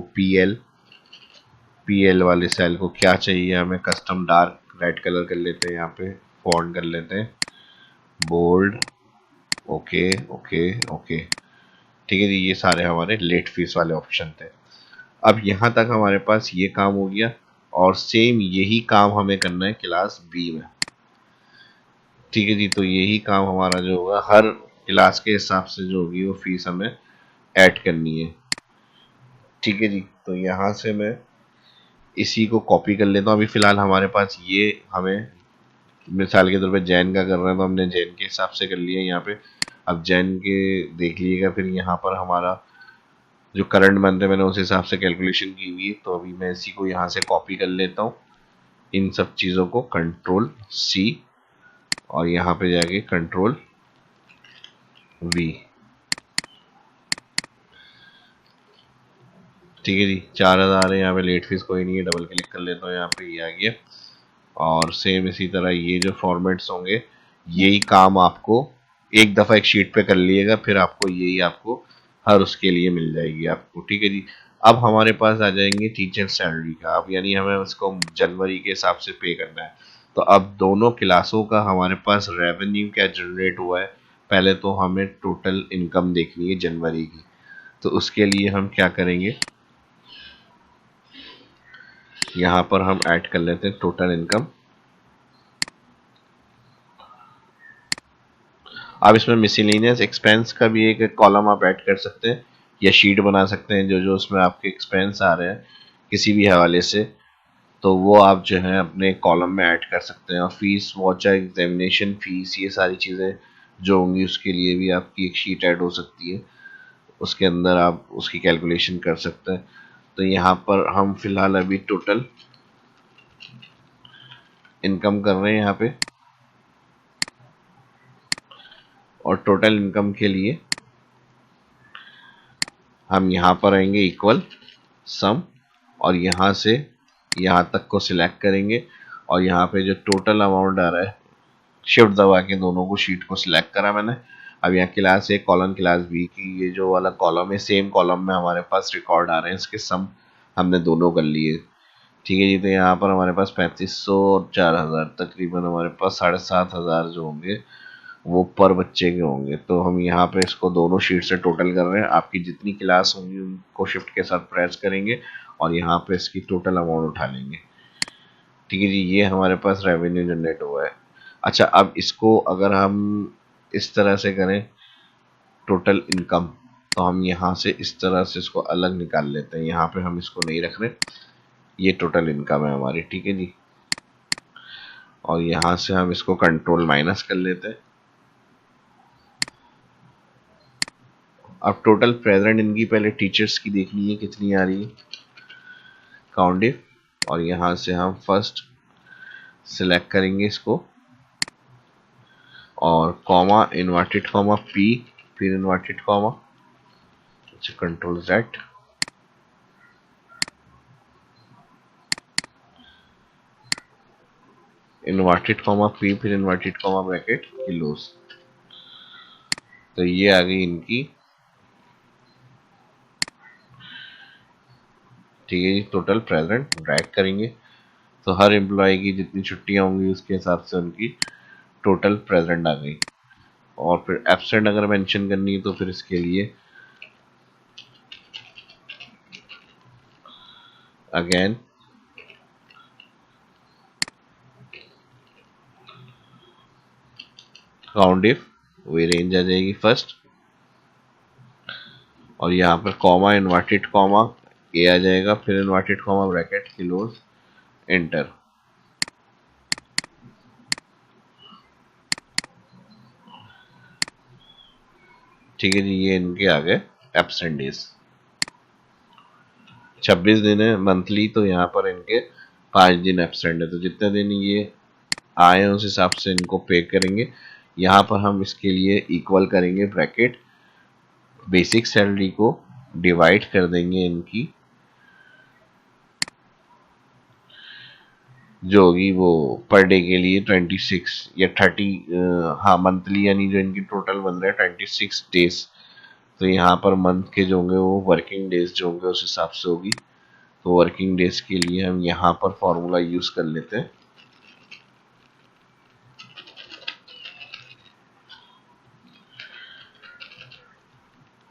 पीएल वाले सेल को क्या चाहिए हमें, कस्टम डार्क रेड कलर कर लेते हैं, यहाँ पे फॉन्ट कर लेते हैं बोल्ड ओके ओके ओके। ठीक है जी, ये सारे हमारे लेट फीस वाले ऑप्शन थे। अब यहाँ तक हमारे पास ये काम हो गया, और सेम यही काम हमें करना है क्लास बी में। ठीक है जी, तो यही काम हमारा जो होगा, हर क्लास के हिसाब से जो होगी वो फीस हमें ऐड करनी है। ठीक है जी, तो यहाँ से मैं इसी को कॉपी कर लेता हूँ। अभी फ़िलहाल हमारे पास ये, हमें मिसाल के तौर पे जैन का कर रहे हैं तो हमने जैन के हिसाब से कर लिया यहाँ पे। अब जैन के देख लीजिएगा, फिर यहाँ पर हमारा जो करंट मंथ है मैंने उस हिसाब से कैलकुलेशन की हुई है। तो अभी मैं इसी को यहाँ से कॉपी कर लेता हूँ, इन सब चीज़ों को कंट्रोल सी, और यहाँ पे जाके कंट्रोल वी। ठीक है जी, 4,000 है यहाँ पे, लेट फीस कोई नहीं है, डबल क्लिक कर लेता हूँ, यहाँ पे ये आ गया। और सेम इसी तरह ये जो फॉर्मेट्स होंगे, यही काम आपको एक दफ़ा एक शीट पे कर लिएगा, फिर आपको यही आपको हर उसके लिए मिल जाएगी आपको। ठीक है जी, अब हमारे पास आ जाएंगे टीचर सैलरी का। अब यानी हमें उसको जनवरी के हिसाब से पे करना है। तो अब दोनों क्लासों का हमारे पास रेवेन्यू क्या जनरेट हुआ है, पहले तो हमें टोटल इनकम देखनी है जनवरी की। तो उसके लिए हम क्या करेंगे, यहाँ पर हम ऐड कर लेते हैं टोटल इनकम। आप इसमें मिसलेनियस एक्सपेंस का भी एक कॉलम आप ऐड कर सकते हैं, या शीट बना सकते हैं जो जो उसमें आपके एक्सपेंस आ रहे हैं किसी भी हवाले से, तो वो आप जो है अपने कॉलम में ऐड कर सकते हैं। और फीस वाचर, एग्जामिनेशन फीस, ये सारी चीज़ें जो होंगी उसके लिए भी आपकी एक शीट ऐड हो सकती है, उसके अंदर आप उसकी कैलकुलेशन कर सकते हैं। तो यहाँ पर हम फिलहाल अभी टोटल इनकम कर रहे हैं यहाँ पे, और टोटल इनकम के लिए हम यहाँ पर आएंगे इक्वल सम, और यहाँ से यहाँ तक को सिलेक्ट करेंगे, और यहाँ पे जो टोटल अमाउंट आ रहा है, शिफ्ट दबा के दोनों को शीट को सिलेक्ट करा मैंने। अब यहाँ class A column class B की ये जो वाला कॉलम है, सेम कॉलम में हमारे पास रिकॉर्ड आ रहे हैं, इसके सम हमने दोनों कर लिए। ठीक है जी, तो यहाँ पर हमारे पास 3500 और 4,000, तकरीबन हमारे पास 7,500 जो होंगे वो पर बच्चे के होंगे। तो हम यहाँ पे इसको दोनों शीट से टोटल कर रहे हैं। आपकी जितनी क्लास होंगी उनको शिफ्ट के साथ प्रेस करेंगे, और यहाँ पे इसकी टोटल अमाउंट उठा लेंगे। ठीक है जी, ये हमारे पास रेवेन्यू जनरेट हुआ है। अच्छा, अब इसको अगर हम इस तरह से करें टोटल इनकम, तो हम यहाँ से इस तरह से इसको अलग निकाल लेते हैं, यहाँ पे हम इसको नहीं रख रहे, ये टोटल इनकम है हमारी। ठीक है जी, और यहाँ से हम इसको कंट्रोल माइनस कर लेते हैं। अब टोटल प्रेजेंट इनकी पहले टीचर्स की देखनी है कितनी आ रही है, काउंट इफ, और यहाँ से हम फर्स्ट सिलेक्ट करेंगे इसको, और कॉमा इन्वर्टेड कॉमा पी, फिर इन्वर्टेड कॉमा, अच्छा control Z, inverted comma P, फिर इन्वर्टेड कॉमा ब्रैकेट किलोस। तो ये आ गई इनकी। ठीक है जी, टोटल प्रेजेंट ड्रैग करेंगे तो हर एम्प्लॉय की जितनी छुट्टियां होंगी उसके हिसाब से उनकी टोटल प्रेजेंट आ गई। और फिर एब्सेंट अगर मेंशन करनी है तो फिर इसके लिए अगेन काउंट इफ, वही रेंज आ जाएगी फर्स्ट, और यहाँ पर कॉमा इन्वर्टेड कॉमा ए आ जाएगा, फिर inverted comma bracket close, enter. ठीक है जी, ये इनके आ गए एब्सेंट डेज। 26 दिन है मंथली, तो यहाँ पर इनके 5 दिन एब्सेंट है, तो जितने दिन ये आए उस हिसाब से इनको पे करेंगे। यहाँ पर हम इसके लिए इक्वल करेंगे ब्रैकेट, बेसिक सैलरी को डिवाइड कर देंगे इनकी जो होगी वो पर डे के लिए 26 या 30, हाँ मंथली, यानी जो इनकी टोटल बन रहा है 26 डेज। तो यहाँ पर मंथ के जो होंगे वो वर्किंग डेज जो होंगे उस हिसाब से होगी। तो वर्किंग डेज के लिए हम यहाँ पर फॉर्मूला यूज कर लेते हैं,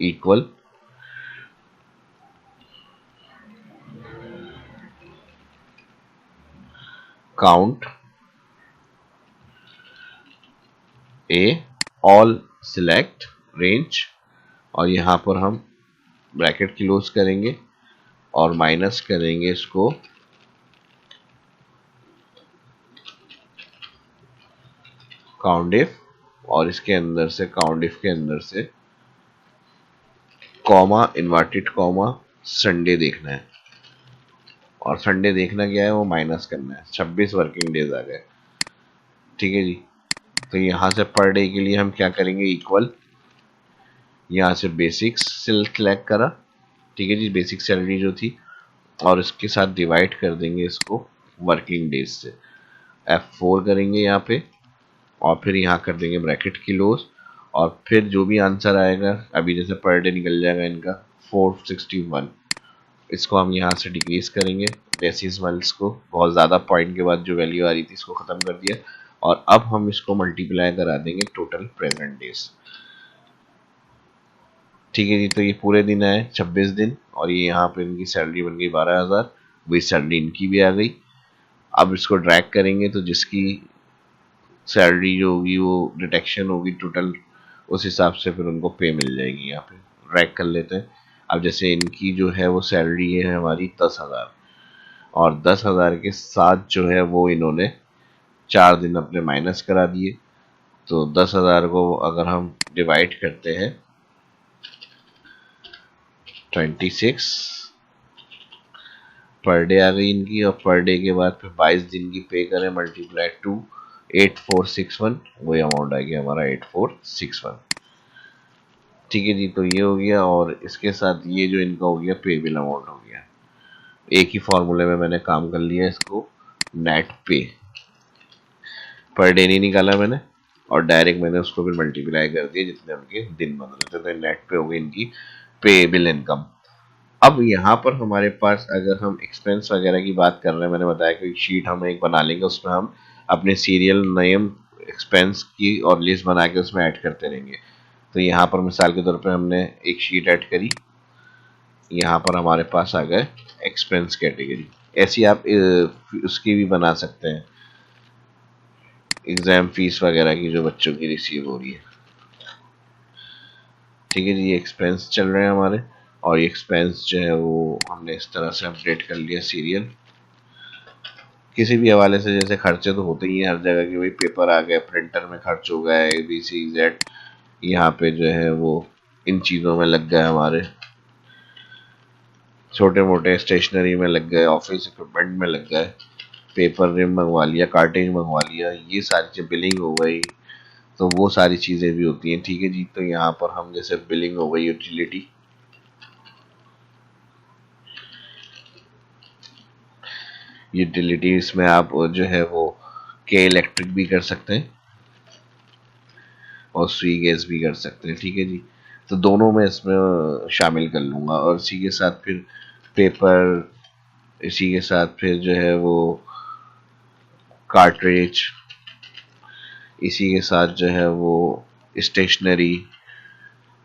इक्वल काउंट ए ऑल सिलेक्ट रेंज, और यहाँ पर हम ब्रैकेट क्लोज करेंगे और माइनस करेंगे इसको काउंडिफ, और इसके अंदर से काउंडिफ के अंदर से कॉमा इन्वर्टेड कॉमा संडे देखना है, और संडे देखना क्या है, वो माइनस करना है। 26 वर्किंग डेज आ गए, ठीक है जी। तो यहाँ से पर डे के लिए हम क्या करेंगे, इक्वल, यहाँ से बेसिक्स सिलेक्ट करा, ठीक है जी, बेसिक सैलरी जो थी, और इसके साथ डिवाइड कर देंगे इसको वर्किंग डेज से, F4 करेंगे यहाँ पे, और फिर यहाँ कर देंगे ब्रैकेट क्लोज, और फिर जो भी आंसर आएगा, अभी जैसे पर डे निकल जाएगा इनका 461, इसको हम यहाँ से डिक्रीज करेंगे डेसिमल्स को, बहुत ज़्यादा पॉइंट के बाद जो वैल्यू आ रही थी इसको ख़त्म कर दिया, और अब हम इसको मल्टीप्लाई करा देंगे टोटल प्रेजेंट डेज, ठीक है जी। तो ये पूरे दिन आए 26 दिन, और ये यहाँ पे इनकी सैलरी बन गई 12,000, वही सैलरी इनकी भी आ गई। अब इसको ड्रैग करेंगे तो जिसकी सैलरी जो होगी वो डिटेक्शन होगी टोटल, उस हिसाब से फिर उनको पे मिल जाएगी। यहाँ पे ड्रैग कर लेते हैं। अब जैसे इनकी जो है वो सैलरी है हमारी 10,000, और 10,000 के साथ जो है वो इन्होंने 4 दिन अपने माइनस करा दिए, तो 10,000 को अगर हम डिवाइड करते हैं 26 पर डे आ गई इनकी, और पर डे के बाद फिर 22 दिन की पे करें मल्टीप्लाई टू 8461, वही अमाउंट आ गया हमारा 8461, ठीक है जी। तो ये हो गया, और इसके साथ ये जो इनका हो गया पेबल अमाउंट हो गया, एक ही फॉर्मूले में मैंने काम कर लिया इसको, नेट पे पर डे नहीं निकाला मैंने, और डायरेक्ट मैंने उसको फिर मल्टीप्लाई कर दिया जितने उनके दिन बन रहे थे, तो नेट पे हो गई इनकी पेएबल इनकम। अब यहाँ पर हमारे पास अगर हम एक्सपेंस वगैरह की बात कर रहे हैं, मैंने बताया कि शीट हम एक बना लेंगे, उसमें हम अपने सीरियल नेम एक्सपेंस की और लिस्ट बना के उसमें ऐड करते रहेंगे। तो यहाँ पर मिसाल के तौर पे हमने एक शीट ऐड करी, यहाँ पर हमारे पास आ गए एक्सपेंस कैटेगरी, ऐसी आप उसकी भी बना सकते हैं, एग्जाम फीस वगैरह की जो बच्चों की रिसीव हो रही है, ठीक है जी। ये एक्सपेंस चल रहे हैं हमारे, और ये एक्सपेंस जो है वो हमने इस तरह से अपडेट कर लिया सीरियल, किसी भी हवाले से। जैसे खर्चे तो होते ही हैं हर जगह की, वही पेपर आ गए, प्रिंटर में खर्च हो गया, ABC Z, यहाँ पे जो है वो इन चीज़ों में लग गए हमारे, छोटे मोटे स्टेशनरी में लग गए, ऑफिस इक्विपमेंट में लग गए, पेपर रिम मंगवा लिया, कार्टेज मंगवा लिया, ये सारी चीज़, बिलिंग हो गई, तो वो सारी चीज़ें भी होती हैं, ठीक है जी। तो यहाँ पर हम जैसे बिलिंग हो गई, यूटिलिटी, यूटिलिटीज में आप जो है वो के इलेक्ट्रिक भी कर सकते हैं और स्वी गैस भी कर सकते हैं, ठीक है जी। तो दोनों में इसमें शामिल कर लूँगा, और इसी के साथ फिर पेपर, इसी के साथ फिर जो है वो कार्ट्रिज, इसी के साथ जो है वो स्टेशनरी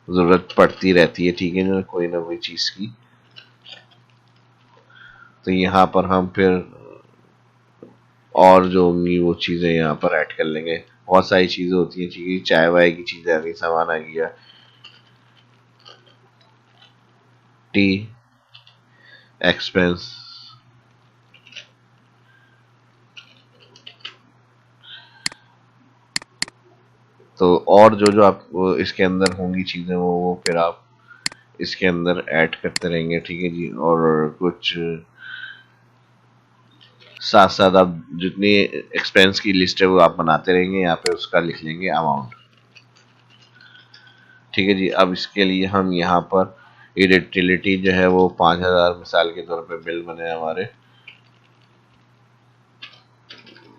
ज़रूरत पड़ती रहती है, ठीक है ना, कोई ना कोई चीज़ की। तो यहाँ पर हम फिर और जो होंगी वो चीज़ें यहाँ पर ऐड कर लेंगे, बहुत सारी चीज़ें होती हैं, ठीक है, चाय वाय की चीज़ें आ गई, सामान आ गया, टी एक्सपेंस, तो और जो जो आप इसके अंदर होंगी चीज़ें वो फिर आप इसके अंदर ऐड करते रहेंगे, ठीक है जी। और कुछ साथ साथ आप जितनी एक्सपेंस की लिस्ट है वो आप बनाते रहेंगे, यहाँ पे उसका लिख लेंगे अमाउंट, ठीक है जी। अब इसके लिए हम यहाँ पर यूटिलिटी जो है वो 5,000 मिसाल के तौर पे बिल बने हमारे,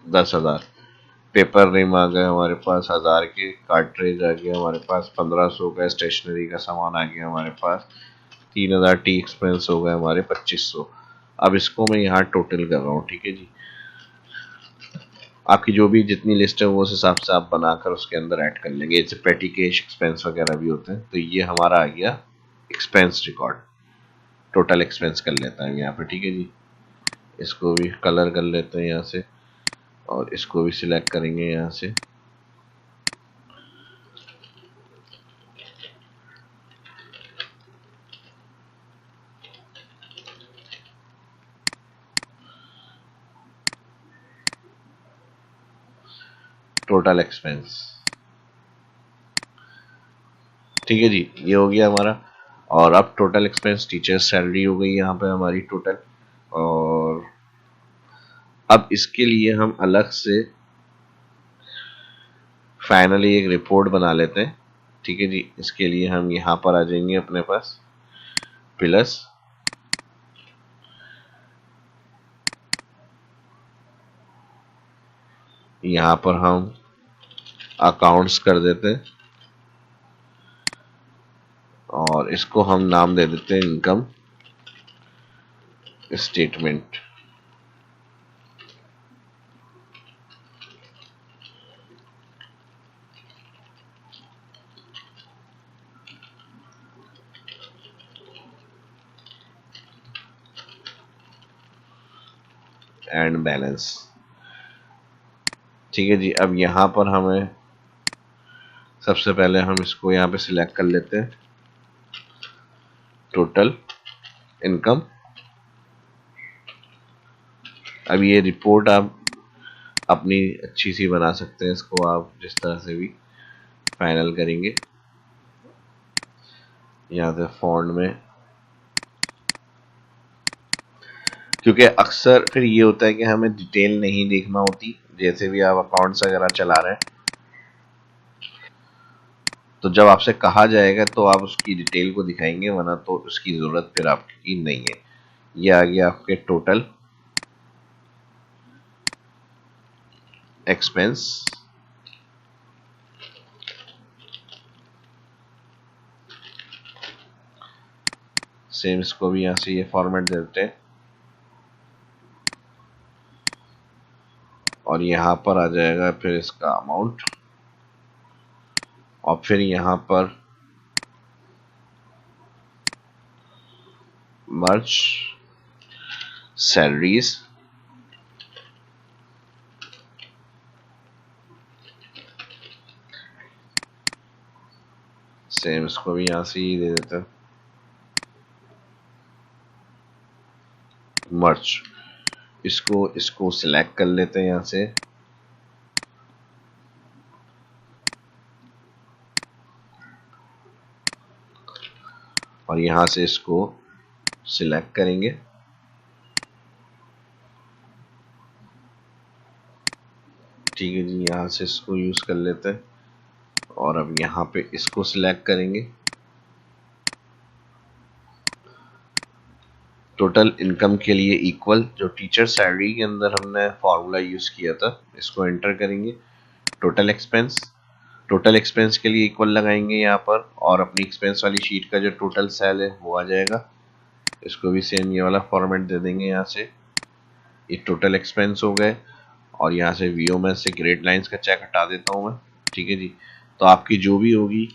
10,000 पेपर रिम आ गए हमारे पास, 1,000 के कार्ट्रिज आ गया हमारे पास, 1,500 का स्टेशनरी का सामान आ गया हमारे पास, 3,000 टी एक्सपेंस हो गए हमारे 2,500। अब इसको मैं यहाँ टोटल कर रहा हूँ, ठीक है जी। आपकी जो भी जितनी लिस्ट है वो उस हिसाब से आप बनाकर उसके अंदर ऐड कर लेंगे। जैसे पेटी कैश एक्सपेंस वगैरह भी होते हैं। तो ये हमारा आ गया एक्सपेंस रिकॉर्ड, टोटल एक्सपेंस कर लेता है यहाँ पे। ठीक है जी, इसको भी कलर कर लेते हैं यहाँ से और इसको भी सिलेक्ट करेंगे यहाँ से। टोटल एक्सपेंस, ठीक है जी, ये हो गया हमारा। और अब टोटल एक्सपेंस टीचर्स सैलरी हो गई यहाँ पे हमारी टोटल। और अब इसके लिए हम अलग से फाइनली एक रिपोर्ट बना लेते हैं। ठीक है जी, इसके लिए हम यहाँ पर आ जाएंगे अपने पास प्लस, यहाँ पर हम अकाउंट्स कर देते हैं और इसको हम नाम दे देते हैं इनकम स्टेटमेंट। एंड बैलेंस, ठीक है जी। अब यहाँ पर हमें सबसे पहले हम इसको यहाँ पे सिलेक्ट कर लेते हैं टोटल इनकम। अब ये रिपोर्ट आप अपनी अच्छी सी बना सकते हैं, इसको आप जिस तरह से भी फाइनल करेंगे। यहाँ से फॉन्ट में, क्योंकि अक्सर फिर ये होता है कि हमें डिटेल नहीं देखना होती, जैसे भी आप अकाउंट्स वगैरह चला रहे हैं तो जब आपसे कहा जाएगा तो आप उसकी डिटेल को दिखाएंगे, वरना तो उसकी ज़रूरत फिर आपकी नहीं है। ये आ गया आपके टोटल एक्सपेंस। सेम इसको भी यहाँ से ये फॉर्मेट दे देते हैं और यहाँ पर आ जाएगा फिर इसका अमाउंट। और फिर यहाँ पर मर्ज सैलरीज, सेम इसको भी यहाँ से ही दे देते हैं मर्ज। इसको सिलेक्ट कर लेते हैं यहाँ से और यहाँ से इसको सिलेक्ट करेंगे। ठीक है जी, यहाँ से इसको यूज़ कर लेते हैं और अब यहाँ पे इसको सिलेक्ट करेंगे। टोटल इनकम के लिए इक्वल जो टीचर सैलरी के अंदर हमने फॉर्मूला यूज़ किया था, इसको एंटर करेंगे। टोटल एक्सपेंस के लिए इक्वल लगाएंगे यहाँ पर और अपनी एक्सपेंस वाली शीट का जो टोटल सेल है वो आ जाएगा। इसको भी सेम ये वाला फॉर्मेट दे देंगे यहाँ से। ये टोटल एक्सपेंस हो गए और यहाँ से वीओ में से ग्रेड लाइंस का चेक हटा देता हूँ मैं। ठीक है जी, तो आपकी जो भी होगी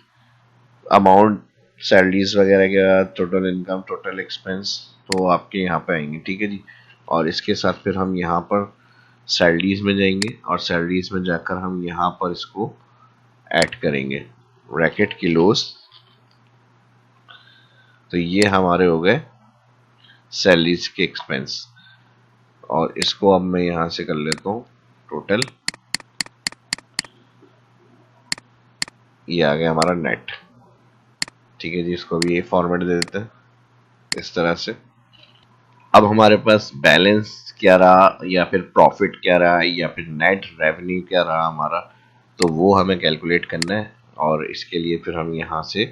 अमाउंट सैलरीज वगैरह के बाद टोटल इनकम टोटल एक्सपेंस तो आपके यहाँ पे आएंगे। ठीक है जी, और इसके साथ फिर हम यहाँ पर सैलरीज में जाएंगे और सैलरीज में जाकर हम यहाँ पर इसको ऐड करेंगे ब्रैकेट किलोस। तो ये हमारे हो गए सैलरीज के एक्सपेंस और इसको अब मैं यहाँ से कर लेता हूँ टोटल। ये आ गया हमारा नेट। ठीक है जी, इसको भी ये फॉर्मेट दे देते हैं इस तरह से। अब हमारे पास बैलेंस क्या रहा या फिर प्रॉफिट क्या रहा या फिर नेट रेवेन्यू क्या रहा हमारा, तो वो हमें कैलकुलेट करना है। और इसके लिए फिर हम यहाँ से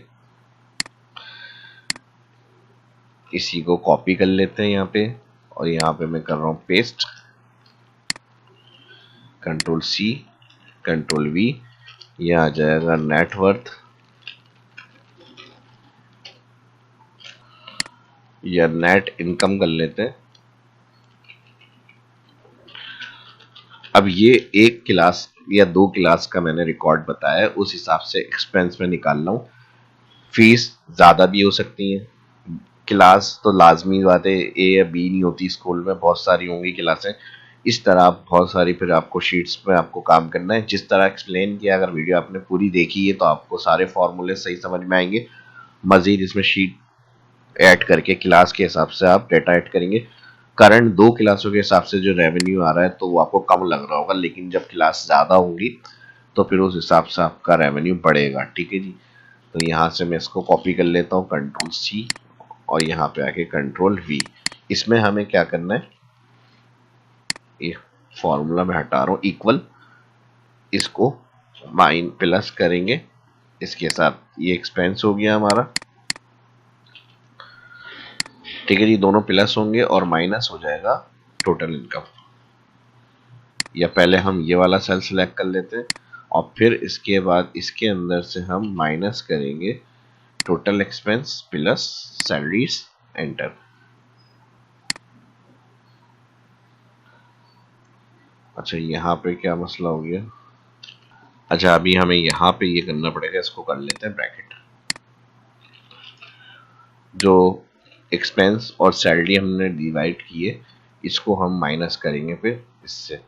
इसी को कॉपी कर लेते हैं यहाँ पे और यहाँ पे मैं कर रहा हूँ paste, control C control V. ये आ जाएगा नेटवर्थ या नेट इनकम कर लेते हैं। अब ये एक क्लास या 2 क्लास का मैंने रिकॉर्ड बताया, उस हिसाब से एक्सपेंस में निकाल रहा हूँ। फीस ज़्यादा भी हो सकती है, क्लास तो लाजमी बात है, ए या बी नहीं होती स्कूल में, बहुत सारी होंगी क्लासें। इस तरह आप बहुत सारी फिर आपको शीट्स में आपको काम करना है। जिस तरह एक्सप्लेन किया, अगर वीडियो आपने पूरी देखी है तो आपको सारे फॉर्मूले सही समझ में आएंगे। मजीद इसमें शीट ऐड करके क्लास के हिसाब से आप डेटा ऐड करेंगे। करंट 2 क्लासों के हिसाब से जो रेवेन्यू आ रहा है तो वो आपको कम लग रहा होगा, लेकिन जब क्लास ज़्यादा होगी तो फिर उस हिसाब से आपका रेवेन्यू बढ़ेगा। ठीक है जी। तो यहाँ से मैं इसको कॉपी कर लेता हूँ, Ctrl+C, और यहाँ पे आके Ctrl+V। इसमें हमें क्या करना है, ये फॉर्मूला में हटा रहा हूँ, इक्वल, इसको माइन प्लस करेंगे इसके साथ, ये एक्सपेंस हो गया हमारा। ठीक है जी, दोनों प्लस होंगे और माइनस हो जाएगा टोटल इनकम। या पहले हम ये वाला सेल सेलेक्ट कर लेते हैं और फिर इसके बाद इसके अंदर से हम माइनस करेंगे total expense plus salaries, enter. अच्छा, यहाँ पे क्या मसला हो गया? अच्छा, अभी हमें यहाँ पे ये करना पड़ेगा, इसको कर लेते हैं ब्रैकेट। जो एक्सपेंस और सैलरी हमने डिवाइड किए, इसको हम माइनस करेंगे फिर इससे।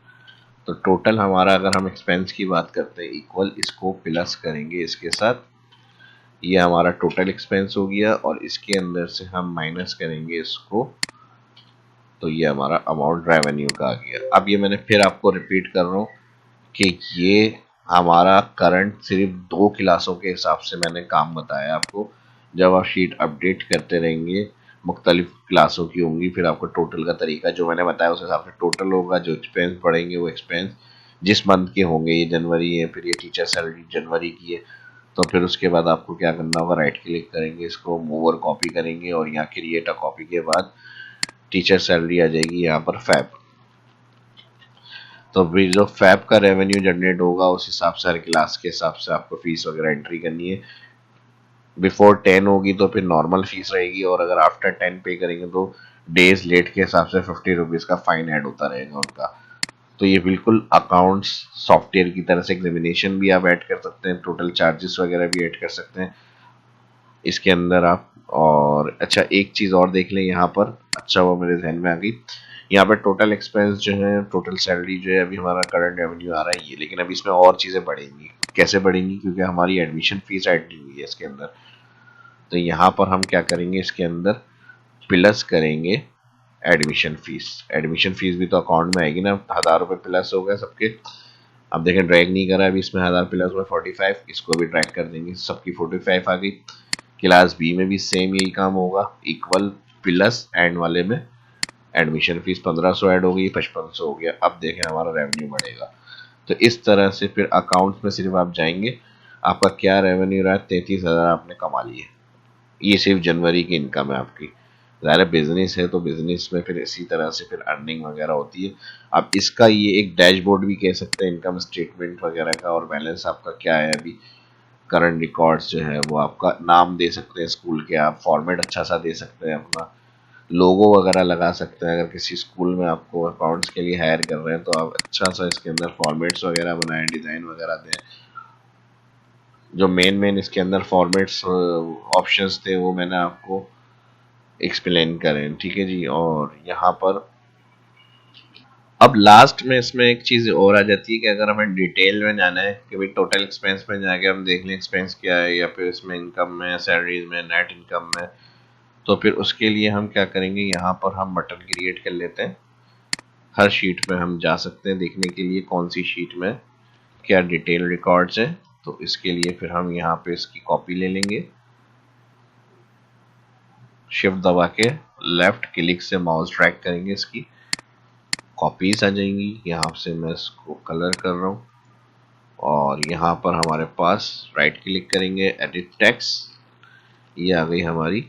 तो टोटल हमारा, अगर हम एक्सपेंस की बात करते हैं, इक्वल, इसको प्लस करेंगे इसके साथ, ये हमारा टोटल एक्सपेंस हो गया, और इसके अंदर से हम माइनस करेंगे इसको, तो ये हमारा अमाउंट रेवेन्यू का आ गया। अब ये मैंने फिर आपको रिपीट कर रहा हूँ कि ये हमारा करंट सिर्फ 2 क्लासों के हिसाब से मैंने काम बताया आपको। जब आप शीट अपडेट करते रहेंगे, मुख्तलिफ क्लासों की होंगी, फिर आपको टोटल का तरीका जो मैंने बताया उस हिसाब से टोटल होगा। जो एक्सपेंस पड़ेंगे वो एक्सपेंस जिस मंथ के होंगे, ये जनवरी है, फिर ये टीचर सैलरी जनवरी की है, तो फिर उसके बाद आपको क्या करना होगा, राइट क्लिक करेंगे, इसको मूव और कॉपी करेंगे, और यहाँ क्रिएट अ कॉपी के बाद टीचर सैलरी आ जाएगी यहाँ पर फैब। तो फिर जो फैब का रेवेन्यू जनरेट होगा उस हिसाब से हर क्लास के हिसाब से आपको फीस वगैरह एंट्री करनी है। बिफोर 10 होगी तो फिर नॉर्मल फीस रहेगी, और अगर आफ्टर 10 पे करेंगे तो डेज लेट के हिसाब से 50 रुपीज़ का फाइन ऐड होता रहेगा उनका। तो ये बिल्कुल अकाउंट्स सॉफ्टवेयर की तरह से एग्जामिनेशन भी आप ऐड कर सकते हैं, टोटल चार्जेस वगैरह भी ऐड कर सकते हैं इसके अंदर आप। और अच्छा, एक चीज़ और देख लें यहाँ पर, अच्छा वो मेरे जहन में आ गई, यहाँ पर टोटल एक्सपेंस जो है, टोटल सैलरी जो है, अभी हमारा करंट रेवेन्यू आ रहा है ये, लेकिन अभी इसमें और चीज़ें बढ़ेंगी। कैसे बढ़ेंगी? क्योंकि हमारी एडमिशन फीस ऐड नहीं हुई है इसके अंदर। तो यहाँ पर हम क्या करेंगे, इसके अंदर प्लस करेंगे एडमिशन फीस। एडमिशन फीस भी तो अकाउंट में आएगी ना, 1000 रुपये प्लस हो गए सबके। अब देखें, ड्रैग नहीं करा अभी इसमें, 1000 प्लस हुआ 45, इसको भी ड्रैग कर देंगे, सबकी 45 आ गई। क्लास बी में भी सेम यही काम होगा, इक्वल प्लस एंड वाले में एडमिशन फीस 1500 ऐड हो गई, 5500 हो गया। अब देखें हमारा रेवेन्यू बढ़ेगा। तो इस तरह से फिर अकाउंट में सिर्फ आप जाएंगे, आपका क्या रेवेन्यू रहा है, 33,000 आपने कमा लिए। ये सिर्फ जनवरी की इनकम है आपकी। ज़ाहिर बिजनेस है तो बिजनेस में फिर इसी तरह से फिर अर्निंग वगैरह होती है। आप इसका ये एक डैशबोर्ड भी कह सकते हैं, इनकम स्टेटमेंट वगैरह का, और बैलेंस आपका क्या है अभी, करंट रिकॉर्ड्स जो है वो आपका नाम दे सकते हैं स्कूल के, आप फॉर्मेट अच्छा सा दे सकते हैं, अपना लोगो वगैरह लगा सकते हैं। अगर किसी स्कूल में आपको अकाउंट्स के लिए हायर कर रहे हैं तो आप अच्छा सा इसके अंदर फॉर्मेट्स वगैरह बनाएं, डिज़ाइन वगैरह दें। जो मेन मेन इसके अंदर फॉर्मेट्स ऑप्शंस थे वो मैंने आपको एक्सप्लेन करें। ठीक है जी। और यहाँ पर अब लास्ट में इसमें एक चीज़ और आ जाती है कि अगर हमें डिटेल में जाना है कि भाई टोटल एक्सपेंस में जाके हम देख लें एक्सपेंस क्या है, या फिर इसमें इनकम में, सैलरीज में, नेट इनकम में, तो फिर उसके लिए हम क्या करेंगे, यहाँ पर हम बटन क्रिएट कर लेते हैं। हर शीट में हम जा सकते हैं देखने के लिए कौन सी शीट में क्या डिटेल रिकॉर्ड्स हैं। तो इसके लिए फिर हम यहाँ पे इसकी कॉपी ले लेंगे, शिफ्ट दबा के लेफ्ट क्लिक से माउस ड्रैग करेंगे, इसकी कॉपीज आ जाएंगी। यहाँ से मैं इसको कलर कर रहा हूँ, और यहाँ पर हमारे पास राइट क्लिक करेंगे, एडिट टेक्स्ट, ये आ गई हमारी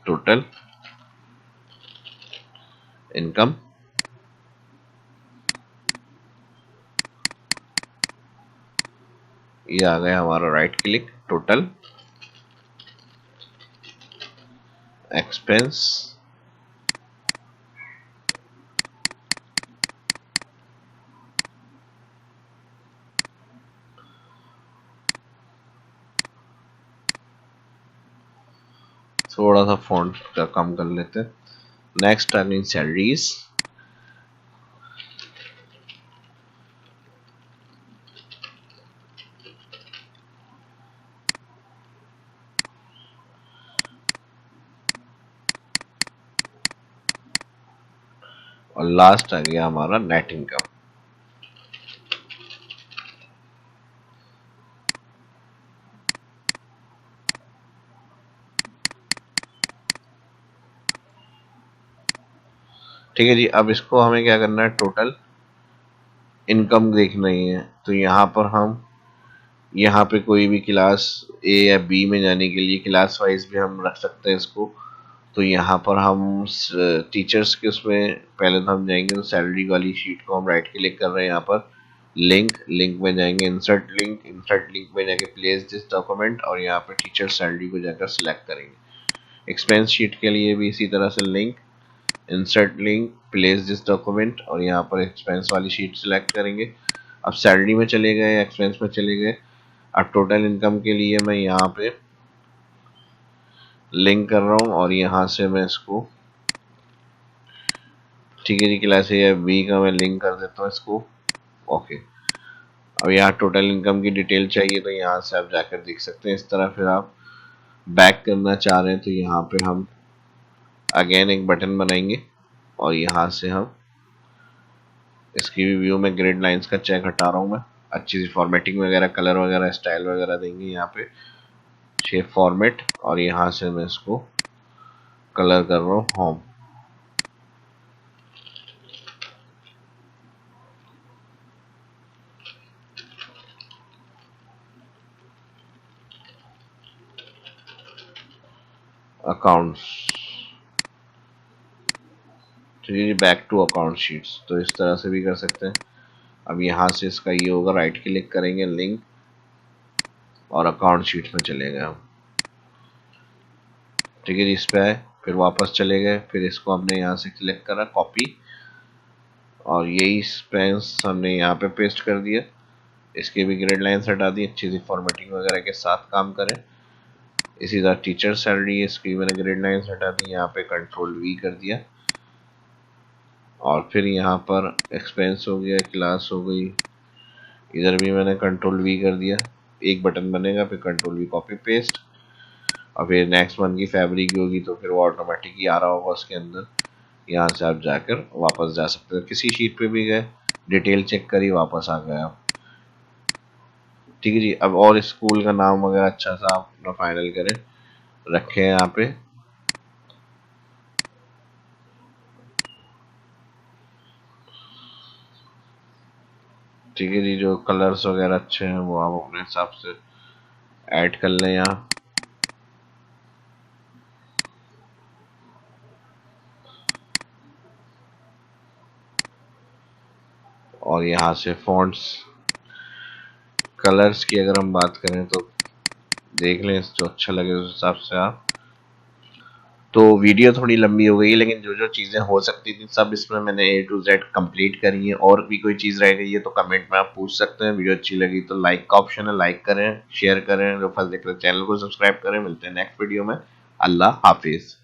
टोटल इनकम। ये आ गया हमारा right click, total expense font का कम कर लेते हैं। नेक्स्ट अगेन सैलरीज, और लास्ट आ गया हमारा नेट इनकम। ठीक है जी, अब इसको हमें क्या करना है, टोटल इनकम देखनी है। तो यहाँ पर हम यहाँ पे कोई भी क्लास ए या बी में जाने के लिए क्लास वाइज भी हम रख सकते हैं इसको। तो यहाँ पर हम टीचर्स के उसमें पहले तो हम जाएंगे, तो सैलरी वाली शीट को हम राइट क्लिक कर रहे हैं, यहाँ पर लिंक, लिंक में जाएंगे इंसर्ट लिंक, इंसर्ट लिंक में जाके प्लेस दिस डॉक्यूमेंट, और यहाँ पे टीचर सैलरी को जाकर सिलेक्ट करेंगे। एक्सपेंस शीट के लिए भी इसी तरह से link, insert link, place this document, और यहाँ पर एक्सपेंस वाली शीट सिलेक्ट करेंगे। अब सैलरी में चले गए, एक्सपेंस में चले गए। अब टोटल इनकम के लिए मैं यहाँ पे लिंक कर रहा हूँ, और यहाँ से मैं इसको, ठीक है जी, क्लास ए या बी का मैं लिंक कर देता हूँ इसको। ओके, अब यहाँ टोटल इनकम की डिटेल चाहिए, तो यहाँ से आप जाकर देख सकते हैं इस तरह। फिर आप बैक करना चाह रहे हैं तो यहाँ पे हम अगेन एक बटन बनाएंगे, और यहाँ से हम इसकी भी व्यू में ग्रिड लाइंस का चेक हटा रहा हूँ मैं। अच्छी सी फॉर्मेटिंग वगैरह, कलर वगैरह, स्टाइल वगैरह देंगे यहाँ पे, शेप फॉर्मेट, और यहाँ से मैं इसको कलर कर रहा हूँ होम। अकाउंट्स, चलिए बैक टू अकाउंट शीट्स, तो इस तरह से भी कर सकते हैं। अब यहाँ से इसका ये होगा, राइट क्लिक करेंगे, लिंक, और अकाउंट शीट में चले गए हम। ठीक है जी, इस पे आए, फिर वापस चले गए, फिर इसको हमने यहाँ से क्लिक करा, कॉपी, और यही स्पेस हमने यहाँ पे पेस्ट कर दिया। इसके भी ग्रेड लाइन्स हटा दी, अच्छी सी फॉर्मेटिंग वगैरह के साथ काम करें। इसी तरह टीचर सैलरी है, इसकी मैंने ग्रेड लाइन्स हटा दी, यहाँ पे कंट्रोल वी कर दिया, और फिर यहाँ पर एक्सपेंस हो गया, क्लास हो गई, इधर भी मैंने कंट्रोल वी कर दिया। एक बटन बनेगा, फिर कंट्रोल वी कॉपी पेस्ट, और फिर नेक्स्ट मंथ की फैब्रिक होगी तो फिर वो ऑटोमेटिक ही आ रहा होगा उसके अंदर। यहाँ से आप जाकर वापस जा सकते हो, किसी शीट पे भी गए, डिटेल चेक करी, वापस आ गए आप। ठीक है जी, अब और स्कूल का नाम वगैरह अच्छा सा आप अपना फाइनल करें, रखें यहाँ पे। ठीक है जी, जो कलर्स वगैरह अच्छे हैं वो आप अपने हिसाब से ऐड कर लें यहाँ। और यहाँ से फॉन्ट्स, कलर्स की अगर हम बात करें तो देख लें, जो अच्छा लगे उस हिसाब से आप। तो वीडियो थोड़ी लंबी हो गई, लेकिन जो जो चीज़ें हो सकती थी सब इसमें मैंने A to Z कंप्लीट करी है। और भी कोई चीज़ रह गई है तो कमेंट में आप पूछ सकते हैं। वीडियो अच्छी लगी तो लाइक का ऑप्शन है, लाइक करें, शेयर करें, जो फर्स्ट देख रहे चैनल को सब्सक्राइब करें। मिलते हैं नेक्स्ट वीडियो में। अल्लाह हाफिज़।